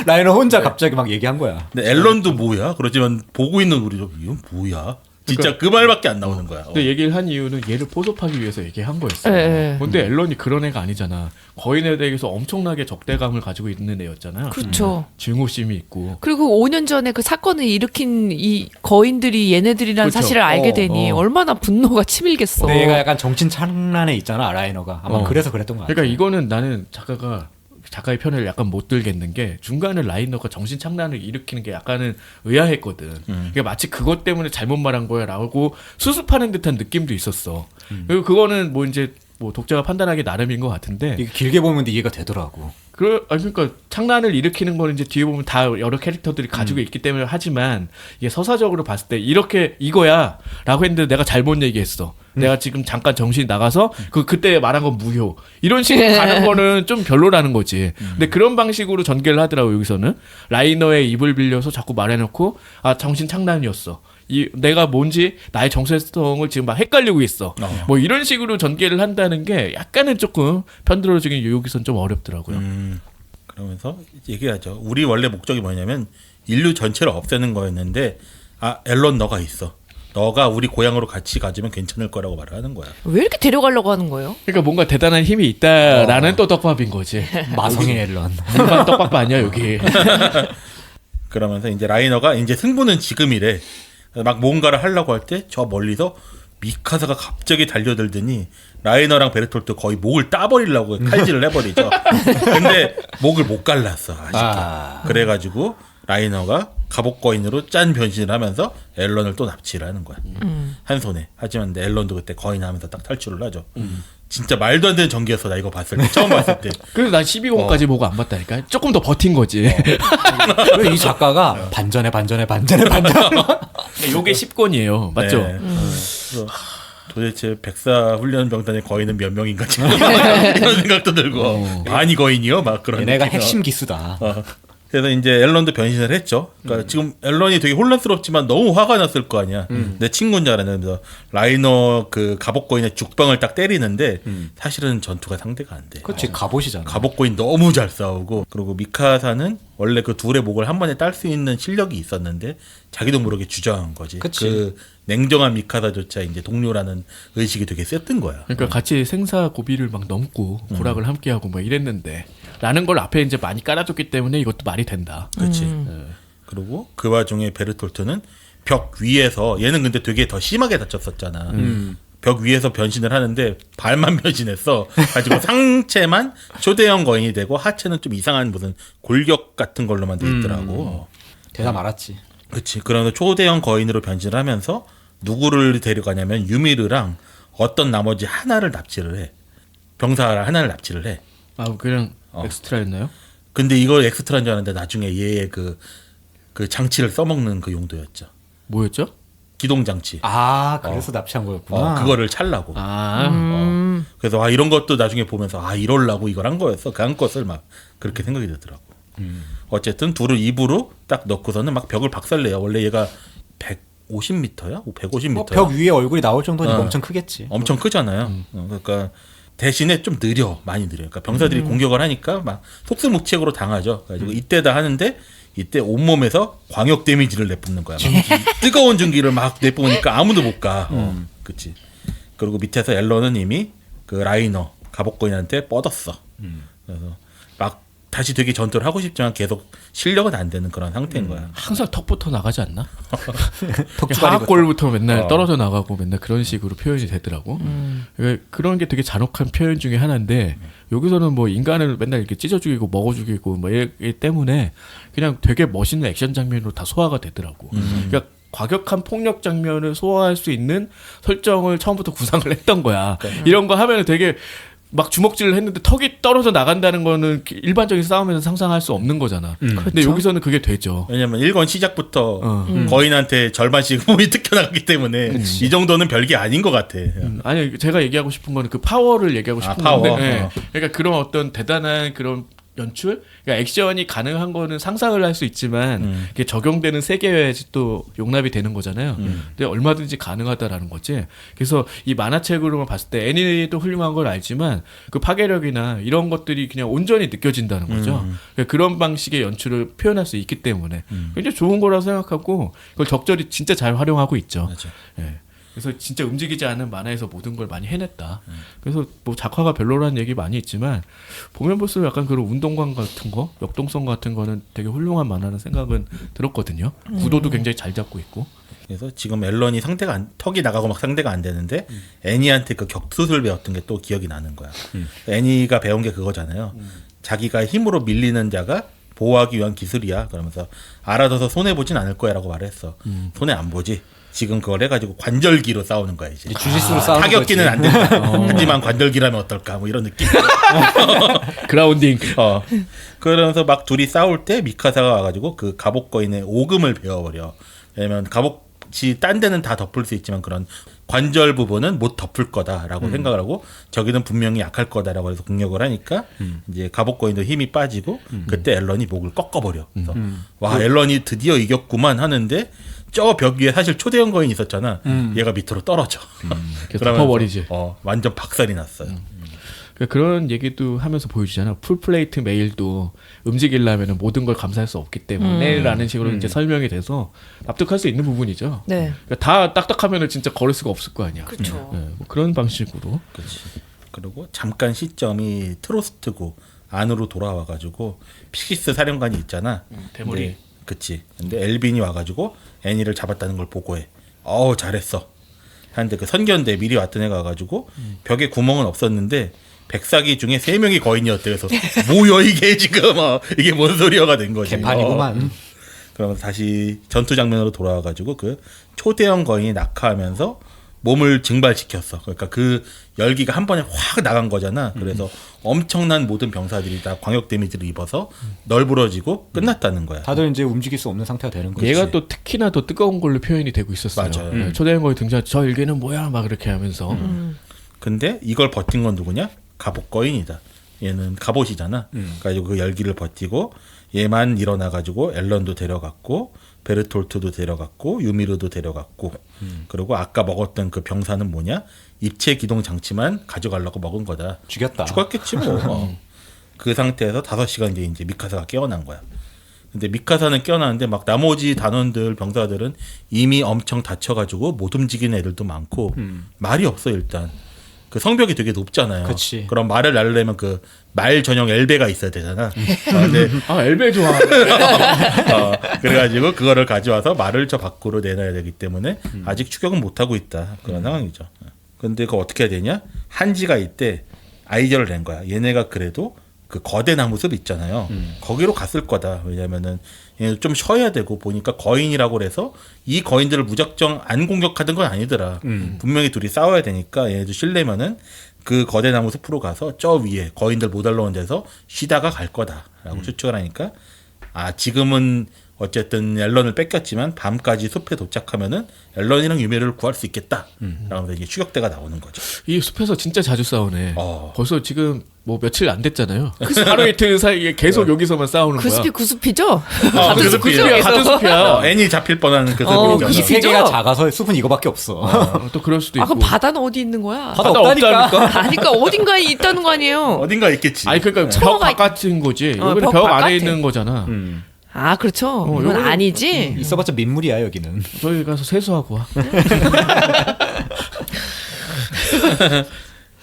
라이너 혼자 갑자기 막 얘기한 거야. 근데 앨런도 뭐야? 그렇지만 보고 있는 우리도 이건 뭐야? 진짜 그 말밖에 안 나오는 거야. 근데 얘기를 한 이유는 얘를 포섭하기 위해서 얘기한 거였어요. 네. 근데 앨런이 그런 애가 아니잖아. 거인에 대해서 엄청나게 적대감을 가지고 있는 애였잖아요. 그렇죠. 증오심이 있고. 그리고 5년 전에 그 사건을 일으킨 이 거인들이 얘네들이라는 그렇죠. 사실을 알게 되니 얼마나 분노가 치밀겠어. 근데 얘가 약간 정신 찬란해 있잖아 라이너가. 아마 그래서 그랬던 것 같아. 그러니까 이거는 나는 작가의 편을 약간 못 들겠는 게 중간에 라이너가 정신 착란을 일으키는 게 약간은 의아했거든. 그러니까 마치 그것 때문에 잘못 말한 거야라고 수습하는 듯한 느낌도 있었어. 그리고 그거는 뭐 이제 뭐 독자가 판단하기 나름인 것 같은데. 이게 길게 보면 이해가 되더라고. 그러니까 창란을 일으키는 거는 이제 뒤에 보면 다 여러 캐릭터들이 가지고 있기 때문에 하지만 이게 서사적으로 봤을 때 이렇게 이거야라고 했는데 내가 잘못 얘기했어. 내가 지금 잠깐 정신이 나가서 그때 말한 건 무효. 이런 식으로 가는 거는 좀 별로라는 거지. 근데 그런 방식으로 전개를 하더라고 여기서는. 라이너의 입을 빌려서 자꾸 말해놓고 아 정신 창란이었어. 내가 뭔지 나의 정체성을 지금 막 헷갈리고 있어. 뭐 이런 식으로 전개를 한다는 게 약간은 조금 편들어지긴 여기선 좀 어렵더라고요. 그러면서 얘기하죠. 우리 원래 목적이 뭐냐면 인류 전체를 없애는 거였는데 아 앨런 너가 있어. 너가 우리 고향으로 같이 가주면 괜찮을 거라고 말을 하는 거야. 왜 이렇게 데려가려고 하는 거예요? 그러니까 뭔가 대단한 힘이 있다라는 또 떡밥인 거지. 마성의 앨런. 일반 떡밥 아니야 여기. 그러면서 이제 라이너가 이제 승부는 지금이래. 막 뭔가를 하려고 할 때 저 멀리서 미카사가 갑자기 달려들더니 라이너랑 베르톨트 거의 목을 따버리려고 칼질을 해버리죠. 근데 목을 못 갈랐어 아쉽게. 그래가지고 라이너가 갑옷 거인으로 짠 변신을 하면서 앨런을 또 납치를 하는 거야. 한 손에. 하지만 앨런도 그때 거인하면서 딱 탈출을 하죠. 진짜 말도 안 되는 전개였어 나 이거 봤을 때 처음 봤을 때. 그래서 난 12권까지 보고 안 봤다니까. 조금 더 버틴 거지. 왜 이 작가가 반전에. 요게 10권이에요. 맞죠? 네. 그래서 도대체 백사 훈련 병단의 거인은 몇 명인가 지금 이런 생각도 들고 많이 거인이요 막 그런. 얘네가 느낌이요. 핵심 기수다. 그래서 이제 앨런도 변신을 했죠. 그러니까 지금 앨런이 되게 혼란스럽지만 너무 화가 났을 거 아니야. 내 친구인 줄 알았는데 라이너 그 갑옷거인의 죽방을 딱 때리는데 사실은 전투가 상대가 안 돼. 그렇지 갑옷이잖아. 갑옷거인 너무 잘 싸우고 그리고 미카사는 원래 그 둘의 목을 한 번에 딸 수 있는 실력이 있었는데 자기도 모르게 주저한 거지. 그치. 그 냉정한 미카사조차 이제 동료라는 의식이 되게 셌던 거야. 그러니까 같이 생사 고비를 막 넘고 고락을 함께하고 뭐 이랬는데 라는 걸 앞에 이제 많이 깔아줬기 때문에 이것도 말이 된다. 그렇지. 그리고 그 와중에 베르톨트는 벽 위에서 얘는 근데 되게 더 심하게 다쳤었잖아. 벽 위에서 변신을 하는데 발만 변신했어. 가지고 상체만 초대형 거인이 되고 하체는 좀 이상한 무슨 골격 같은 걸로만 돼 있더라고. 대사 말았지. 그렇지. 그러면서 초대형 거인으로 변신을 하면서 누구를 데려가냐면 유미르랑 어떤 나머지 하나를 납치를 해. 병사 하나를 납치를 해. 아 그냥 엑스트라였나요? 근데 이걸 엑스트라인 줄 알았는데 나중에 얘의 그 장치를 써먹는 그 용도였죠. 뭐였죠? 기동 장치. 아, 그래서 납치한 거였구나. 그거를 찰라고. 그래서 이런 것도 나중에 보면서 이럴라고 이걸 한 거였어. 그 한 것을 막 그렇게 생각이 들더라고. 어쨌든 둘을 입으로 딱 넣고서는 막 벽을 박살내요. 원래 얘가 150m야? 150m야? 벽 위에 얼굴이 나올 정도니까 엄청 크겠지. 엄청 크잖아요. 그러니까 대신에 좀 느려, 많이 느려. 그러니까 병사들이 공격을 하니까 막 속수무책으로 당하죠. 그래가지고 이때다 하는데 이때 온몸에서 광역 데미지를 내뿜는 거야. 뜨거운 전기를 막 내뿜으니까 아무도 못 가. 그치. 그리고 밑에서 앨런은 이미 그 라이너 갑옷거인한테 뻗었어. 그래서 막 다시 되게 전투를 하고 싶지만 계속 실력은 안 되는 그런 상태인 거야. 항상 턱부터 나가지 않나? 턱주가리부터. 하악골부터 맨날 떨어져 나가고 맨날 그런 식으로 표현이 되더라고. 그러니까 그런 게 되게 잔혹한 표현 중에 하나인데 여기서는 뭐 인간을 맨날 이렇게 찢어 죽이고 먹어 죽이고 뭐 이기 때문에 그냥 되게 멋있는 액션 장면으로 다 소화가 되더라고. 그러니까 과격한 폭력 장면을 소화할 수 있는 설정을 처음부터 구상을 했던 거야. 이런 거 하면 되게 막 주먹질을 했는데 턱이 떨어져 나간다는 거는 일반적인 싸움에서 상상할 수 없는 거잖아. 근데 여기서는 그게 되죠. 왜냐면 1권 시작부터 거인한테 절반씩 몸이 뜯겨나가기 때문에 이 정도는 별게 아닌 것 같아. 아니 제가 얘기하고 싶은 거는 그 파워를 얘기하고 싶은 파워? 건데 그러니까 그런 어떤 대단한 그런 연출, 그러니까 액션이 가능한 거는 상상을 할 수 있지만 그게 적용되는 세계에 또 용납이 되는 거잖아요. 근데 얼마든지 가능하다라는 거지. 그래서 이 만화책으로만 봤을 때 애니도 훌륭한 걸 알지만 그 파괴력이나 이런 것들이 그냥 온전히 느껴진다는 거죠. 그러니까 그런 방식의 연출을 표현할 수 있기 때문에 굉장히 좋은 거라고 생각하고 그걸 적절히 진짜 잘 활용하고 있죠. 맞아. 예. 그래서 진짜 움직이지 않은 만화에서 모든 걸 많이 해냈다. 그래서 뭐 작화가 별로라는 얘기 많이 있지만 보면 볼수록 약간 그런 운동감 같은 거, 역동성 같은 거는 되게 훌륭한 만화라는 생각은 들었거든요. 구도도 굉장히 잘 잡고 있고. 그래서 지금 앨런이 턱이 나가고 막 상대가 안 되는데 애니한테 그 격투술 배웠던 게 또 기억이 나는 거야. 애니가 배운 게 그거잖아요. 자기가 힘으로 밀리는 자가 보호하기 위한 기술이야. 그러면서 알아둬서 손해 보진 않을 거야라고 말했어. 손해 안 보지. 지금 그걸 해가지고 관절기로 싸우는 거야 이제. 주짓수로 싸우는 타격기는 안 된다. 하지만 관절기라면 어떨까? 뭐 이런 느낌. 그라운딩. 그러면서 막 둘이 싸울 때 미카사가 와가지고 그 갑옷거인의 오금을 베어버려. 왜냐면 갑옷이 딴 데는 다 덮을 수 있지만 그런 관절 부분은 못 덮을 거다라고 생각을 하고 저기는 분명히 약할 거다라고 해서 공격을 하니까 이제 갑옷거인도 힘이 빠지고 그때 앨런이 목을 꺾어버려. 그래서 와 앨런이 드디어 이겼구만 하는데 저 벽 위에 사실 초대형 거인이 있었잖아. 얘가 밑으로 떨어져. 덮어버리지. 완전 박살이 났어요. 그러니까 그런 얘기도 하면서 보여주잖아. 풀플레이트 메일도 움직이려면 모든 걸 감사할 수 없기 때문에라는 식으로 이제 설명이 돼서 납득할 수 있는 부분이죠. 네. 그러니까 다 딱딱하면은 진짜 걸을 수가 없을 거 아니야. 그렇죠. 뭐 그런 방식으로. 그렇지. 그리고 잠깐 시점이 트로스트고 안으로 돌아와가지고 피시스 사령관이 있잖아. 대머리. 그치. 근데 엘빈이 와가지고 애니를 잡았다는 걸 보고해. 잘했어. 하는데 그 선견대 미리 왔던 애가 와가지고 벽에 구멍은 없었는데 백사기 중에 3명이 거인이었대. 그래서 뭐야 이게 지금 이게 뭔 소리야가 된 거지. 개판이구만. 그러면서 다시 전투 장면으로 돌아와가지고 그 초대형 거인이 낙하하면서 몸을 증발시켰어. 그러니까 그 열기가 한 번에 확 나간 거잖아. 그래서 엄청난 모든 병사들이 다 광역 데미지를 입어서 널브러지고 끝났다는 거야. 다들 이제 움직일 수 없는 상태가 되는 거지. 얘가 또 특히나 더 뜨거운 걸로 표현이 되고 있었어요. 맞아요. 초대형 거인 등장. 저 일개는 뭐야? 막 그렇게 하면서. 근데 이걸 버틴 건 누구냐? 갑옷거인이다. 얘는 갑옷이잖아. 그래가지고 그 열기를 버티고 얘만 일어나가지고 앨런도 데려갔고 베르톨트도 데려갔고 유미르도 데려갔고 그리고 아까 먹었던 그 병사는 뭐냐? 입체 기동 장치만 가져가려고 먹은 거다. 죽였다. 죽었겠지 뭐. 그 상태에서 5시간 뒤에 이제 미카사가 깨어난 거야. 근데 미카사는 깨어나는데 막 나머지 단원들 병사들은 이미 엄청 다쳐가지고 못 움직이는 애들도 많고 말이 없어 일단. 그 성벽이 되게 높잖아요. 그치. 그럼 말을 날려면 그 말 전용 엘베가 있어야 되잖아. 근데 엘베 좋아. 그래가지고 그거를 가져와서 말을 저 밖으로 내놔야 되기 때문에 아직 추격은 못 하고 있다 그런 상황이죠. 근데 그거 어떻게 해야 되냐? 한지가 이때 아이디어를 낸 거야. 얘네가 그래도 그 거대 나무 숲 있잖아요. 거기로 갔을 거다. 왜냐면은 얘는 좀 쉬어야 되고 보니까 거인이라고 그래서 이 거인들을 무작정 안 공격하던 건 아니더라. 분명히 둘이 싸워야 되니까 얘네도 쉬려면은 그 거대 나무 숲으로 가서 저 위에 거인들 못 올라오는 데서 쉬다가 갈 거다라고 추측을 하니까 지금은 어쨌든 앨런을 뺏겼지만 밤까지 숲에 도착하면은 앨런이랑 유미를 구할 수 있겠다. 라면서 이게 추격대가 나오는 거죠. 이 숲에서 진짜 자주 싸우네. 어. 벌써 지금 뭐 며칠 안 됐잖아요. 하루 이틀 사이에 계속 여기서만 싸우는 그 거야. 숲이 그 숲이죠? 그 숲이에요. 같은 숲이야. 애니 잡힐 뻔한 그 그 숲이죠. 숲이- 세계가 작아서 숲은 이거밖에 없어. 또 그럴 수도 있고. 그럼 바다는 어디 있는 거야? 바다 바다 없다니까. 없다니까? 아니까 어딘가에 있다는 거 아니에요? 어딘가 있겠지. 아니 그러니까 벽 청어가 바깥인 거지. 여기는 벽 벽 안에 바깥에. 있는 거잖아. 아 그렇죠. 이건 요거는- 아니지. 있어봤자 민물이야 여기는. 저기 가서 세수하고 와.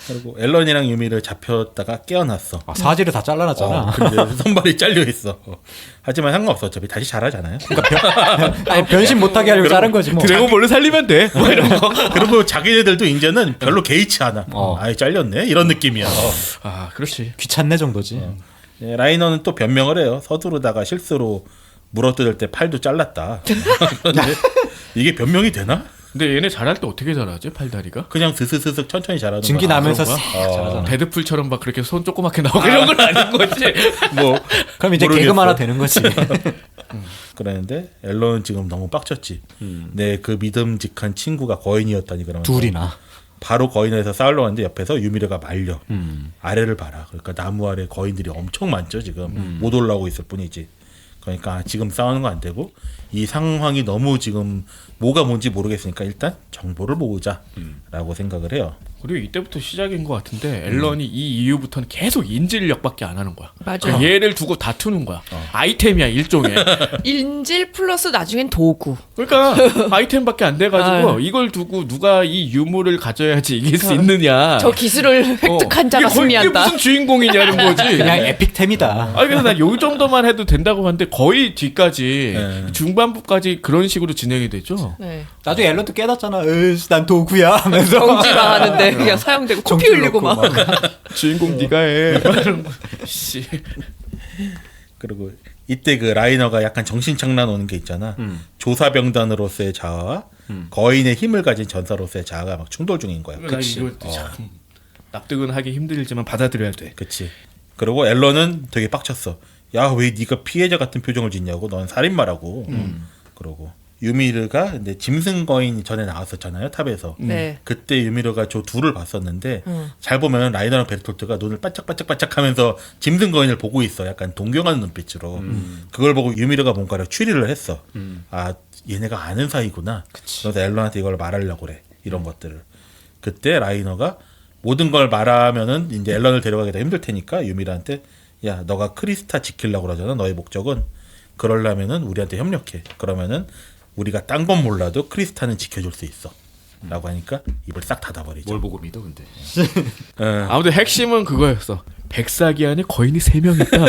그리고 앨런이랑 유미를 잡혔다가 깨어났어. 사지를 다 잘라놨잖아. 근데 손발이 잘려 있어. 하지만 상관없어. 어차피 다시 잘하잖아요. 아니, 변신 못하게 하려고 자른 거지 뭐. 드래곤볼을 살리면 돼. 뭐 이런 거. 그리고 자기네들도 이제는 별로 개의치 않아. 아예 잘렸네 이런 느낌이야. 아 그렇지. 귀찮네 정도지. 예, 라이너는 또 변명을 해요. 서두르다가 실수로 물어뜯을 때 팔도 잘랐다. 그런데 이게 변명이 되나? 근데 얘네 잘할 때 어떻게 잘하지? 팔다리가? 그냥 스스스슥 천천히 잘하는 증기 거야. 나면서 그런 싹 거야? 잘하잖아. 데드풀처럼 막 그렇게 손 조그맣게 나오고 이런 건 아닌 거지. 뭐 그럼 이제 모르겠어. 개그만 하나 되는 거지. 그랬는데 앨런은 지금 너무 빡쳤지. 내 그 믿음직한 친구가 거인이었다니 그러면서 둘이나. 바로 거인에서 싸우려고 하는데 옆에서 유미르가 말려. 아래를 봐라. 그러니까 나무 아래 거인들이 엄청 많죠 지금. 못 올라오고 있을 뿐이지. 그러니까 지금 싸우는 거 안 되고 이 상황이 너무 지금 뭐가 뭔지 모르겠으니까 일단 정보를 모으자라고 생각을 해요. 그리고 이때부터 시작인 것 같은데 앨런이 이 이후부터는 계속 인질력밖에 안 하는 거야. 맞아. 그러니까 얘를 두고 다투는 거야. 아이템이야 일종의. 인질 플러스 나중엔 도구. 그러니까 아이템밖에 안 돼가지고 이걸 두고 누가 이 유물을 가져야지 이길 수 있느냐. 저 기술을 획득한 자가 이게 승리한다. 무슨 주인공이냐는 거지. 그냥 에픽템이다. 아니 그래서 난 요 정도만 해도 된다고 봤는데 거의 뒤까지 네. 중반부까지 그런 식으로 진행이 되죠. 네. 나중에 앨런도 깨닫잖아. 으이씨, 난 도구야 하면서. 정지가 하는데 그냥 사용되고 코피 흘리고 막. 주인공 네가 해. 이런 거. 씨. 그리고 이때 그 라이너가 약간 정신착란 오는 게 있잖아. 조사병단으로서의 자아와 거인의 힘을 가진 전사로서의 자아가 막 충돌 중인 거야. 나 이거 참 납득은 하기 힘들지만 받아들여야 돼. 그치. 그리고 앨런은 되게 빡쳤어. 야, 왜 네가 피해자 같은 표정을 짓냐고. 넌 살인마라고. 그러고 유미르가 근데 짐승 거인이 전에 나왔었잖아요 탑에서. 네. 그때 유미르가 저 둘을 봤었는데 잘 보면 라이너랑 베르톨트가 눈을 반짝반짝반짝하면서 짐승 거인을 보고 있어. 약간 동경하는 눈빛으로. 그걸 보고 유미르가 뭔가를 추리를 했어. 아, 얘네가 아는 사이구나. 그래서 앨런한테 이걸 말하려고 그래. 이런 것들을. 그때 라이너가 모든 걸 말하면은 이제 앨런을 데려가기가 힘들 테니까 유미르한테 야, 너가 크리스타 지키려고 그러잖아. 너의 목적은. 그러려면은 우리한테 협력해. 그러면은 우리가 딴 건 몰라도 크리스타는 지켜줄 수 있어. 라고 하니까 입을 싹 닫아버리죠. 뭘 보고 믿어 근데. 아무튼 핵심은 그거였어. 백사기 안에 거인이 3명 있다.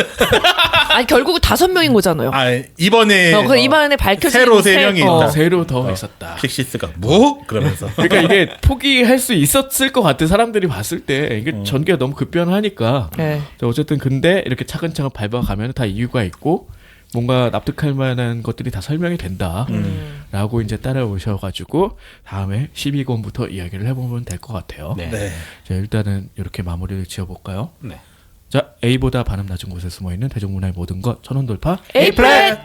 아니 결국 5명인 거잖아요. 아, 이번에 그 이번에 밝혀진 새로 세 명이 있다. 새로 더 있었다. 픽시스가 뭐? 그러면서 그러니까 이게 포기할 수 있었을 것 같은 사람들이 봤을 때 이게 전개가 너무 급변하니까. 네. 어쨌든 근데 이렇게 차근차근 밟아가면 다 이유가 있고 뭔가 납득할 만한 것들이 다 설명이 된다. 라고 이제 따라오셔가지고 다음에 12권부터 이야기를 해보면 될 것 같아요. 네. 네. 자, 일단은 이렇게 마무리를 지어볼까요? 네. 자, A보다 반음 낮은 곳에 숨어있는 대중문화의 모든 것 천원 돌파 A 플랫.